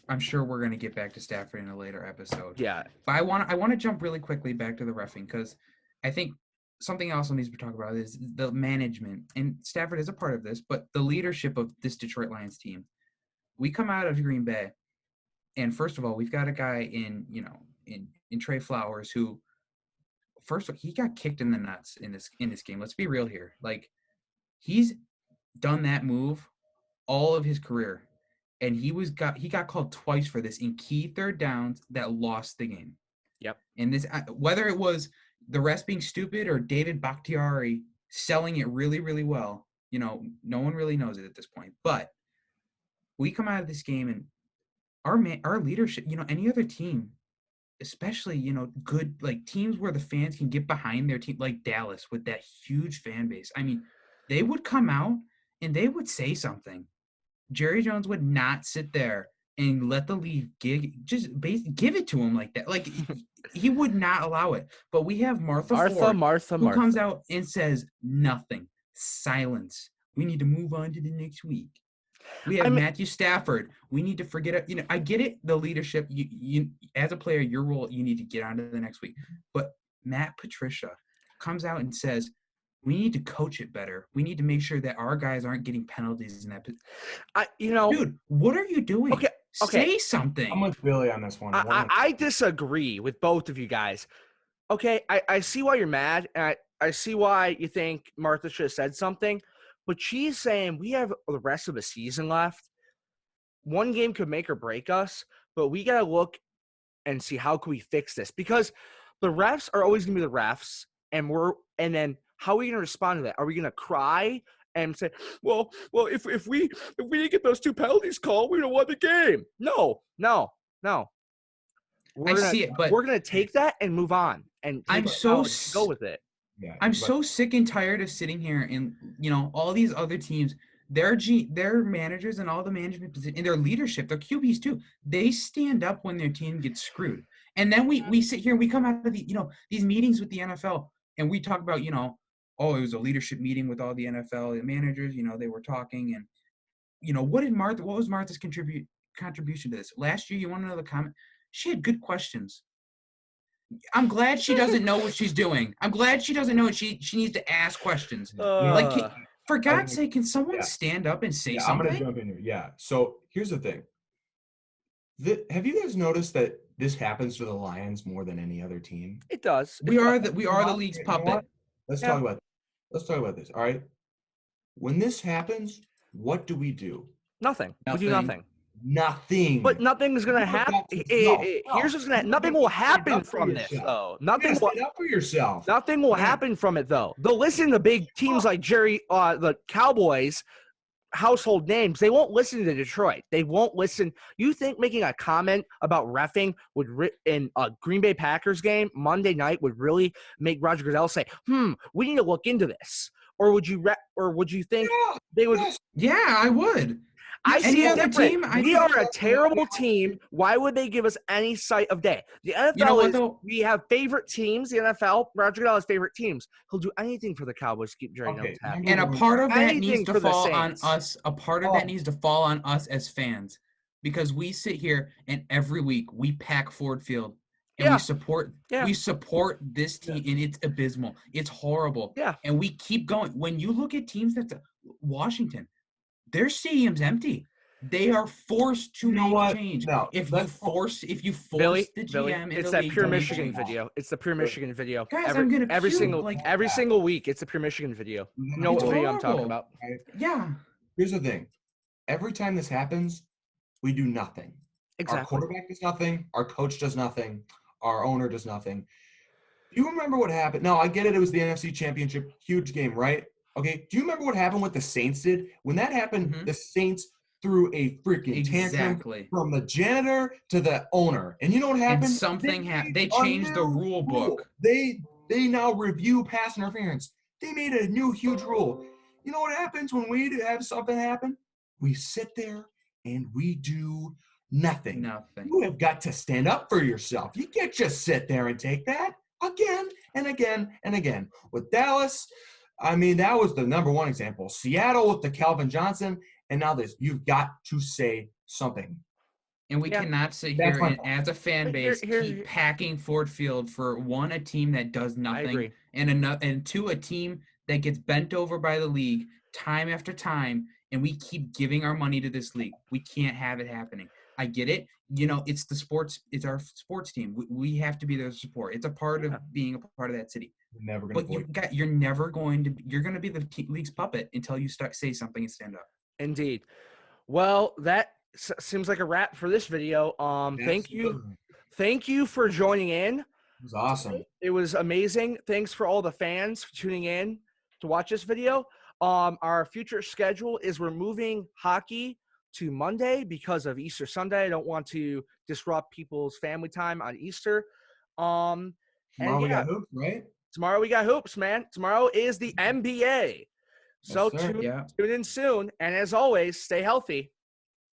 I'm sure we're going to get back to Stafford in a later episode. Yeah. But I want to jump really quickly back to the reffing, because I think something else on these we talk about is the management. And Stafford is a part of this, but the leadership of this Detroit Lions team. We come out of Green Bay, and first of all, we've got a guy in Trey Flowers who, first of all, he got kicked in the nuts in this game. Let's be real here. Like, he's done that move all of his career, and he got called twice for this in key third downs that lost the game. Yep. And this, whether it was the refs being stupid or David Bakhtiari selling it really, really well, no one really knows it at this point. But we come out of this game, and our leadership, any other team, especially, good, like, teams where the fans can get behind their team, like Dallas with that huge fan base. I mean, they would come out and they would say something. Jerry Jones would not sit there and let the lead give it to him like that. Like, he would not allow it. But we have Martha Ford, who comes out and says nothing. Silence. We need to move on to the next week. We have Matthew Stafford. We need to forget it. I get it. The leadership, you as a player, your role, you need to get on to the next week. But Matt Patricia comes out and says, we need to coach it better. We need to make sure that our guys aren't getting penalties in that. Dude, what are you doing? Okay. Say something. I'm with Billy on this one. I disagree with both of you guys. Okay, I see why you're mad, and I see why you think Martha should have said something, but she's saying we have the rest of the season left. One game could make or break us, but we got to look and see how can we fix this, because the refs are always going to be the refs, and then how are we going to respond to that? Are we going to cry and say, well, if we didn't get those 2 penalties called, we would have won the game? No. We're going to take that and move on. And go with it. Yeah, so sick and tired of sitting here and, all these other teams, their managers and all the management position and their leadership, their QBs too, they stand up when their team gets screwed. And then we sit here and we come out of these meetings with the NFL and we talk about, it was a leadership meeting with all the NFL managers, they were talking, and what was Martha's contribution to this? Last year, you want to know the comment? She had good questions. I'm glad she doesn't know what she's doing. I'm glad she doesn't know what she needs to ask questions. For God's sake, can someone stand up and say something? I'm going to jump in here. Yeah. So here's the thing. Have you guys noticed that this happens to the Lions more than any other team? It does. We are the league's puppet. Let's talk about this. All right. When this happens, what do we do? Nothing. We do nothing. Nothing. But nothing is going to happen. Here's what's going to nothing will happen from this, though. Nothing will stand up for yourself. Nothing will happen from it, though. They'll listen to big teams like the Cowboys, household names. They won't listen to Detroit. They won't listen. You think making a comment about reffing in a Green Bay Packers game Monday night would really make Roger Goodell say, we need to look into this? Or would you think they would? Yeah, I would. I Any see it other different. team, I We think- are a terrible team. Why would they give us any sight of day? The NFL You know what, is, though? we have favorite teams. The NFL, Roger Goodell has favorite teams. He'll do anything for the Cowboys to keep Jerry Okay, Jones happy. And a part of that Anything needs to for the fall on Saints. us. A part of that needs to fall on us as fans, because we sit here and every week we pack Ford Field and Yeah. we support this team, and it's abysmal. It's horrible. Yeah. And we keep going. When you look at teams that's Washington, their stadium's empty. They are forced to You know make what? change. No, If you that's- force Billy, the Billy, GM and it's the that league pure to make Michigan change. video. It's the pure Michigan video. Guys, I'm gonna every puke, single like, every single week. It's the pure Michigan video. You know It's what video I'm talking horrible. about? Yeah. Here's the thing. Every time this happens, we do nothing. Our Exactly. quarterback does nothing. Our coach does nothing. Our owner does nothing. Do you remember what happened? No, I get it. It was the NFC Championship, huge game, right? Okay. Do you remember what happened? What the Saints did when that happened? Mhm. The Saints threw a freaking tantrum Exactly. from the janitor to the owner, and you know what happened? And something happened. They made a changed the new rule book. They now review pass interference. They made a new huge rule. You know what happens when we have something happen? We sit there and we do nothing. Nothing. You have got to stand up for yourself. You can't just sit there and take that again and again and again. With Dallas, I mean, that was the number one example. Seattle with the Calvin Johnson, and now this. You've got to say something. And we Yeah. cannot sit That's here my and, point. as a fan base, Here- keep packing Ford Field for one, a team that does I nothing, agree. and two, a team that gets bent over by the league time after time, and we keep giving our money to this league. We can't have it happening. I get it. You know, it's our sports team. We have to be there to support. It's a part of being a part of that city. You're never going But you're never going to. You're going to be the league's puppet until you say something and stand up. Indeed. Well, that seems like a wrap for this video. Thank you. Thank you for joining in. It was awesome. It was amazing. Thanks for all the fans for tuning in to watch this video. Our future schedule is we're moving hockey to Monday because of Easter Sunday. I don't want to disrupt people's family time on Easter. Tomorrow we got hoops, right? Tomorrow we got hoops, man. Tomorrow is the NBA. So Yes, sir. tune in soon. And as always, stay healthy.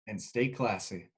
And stay classy.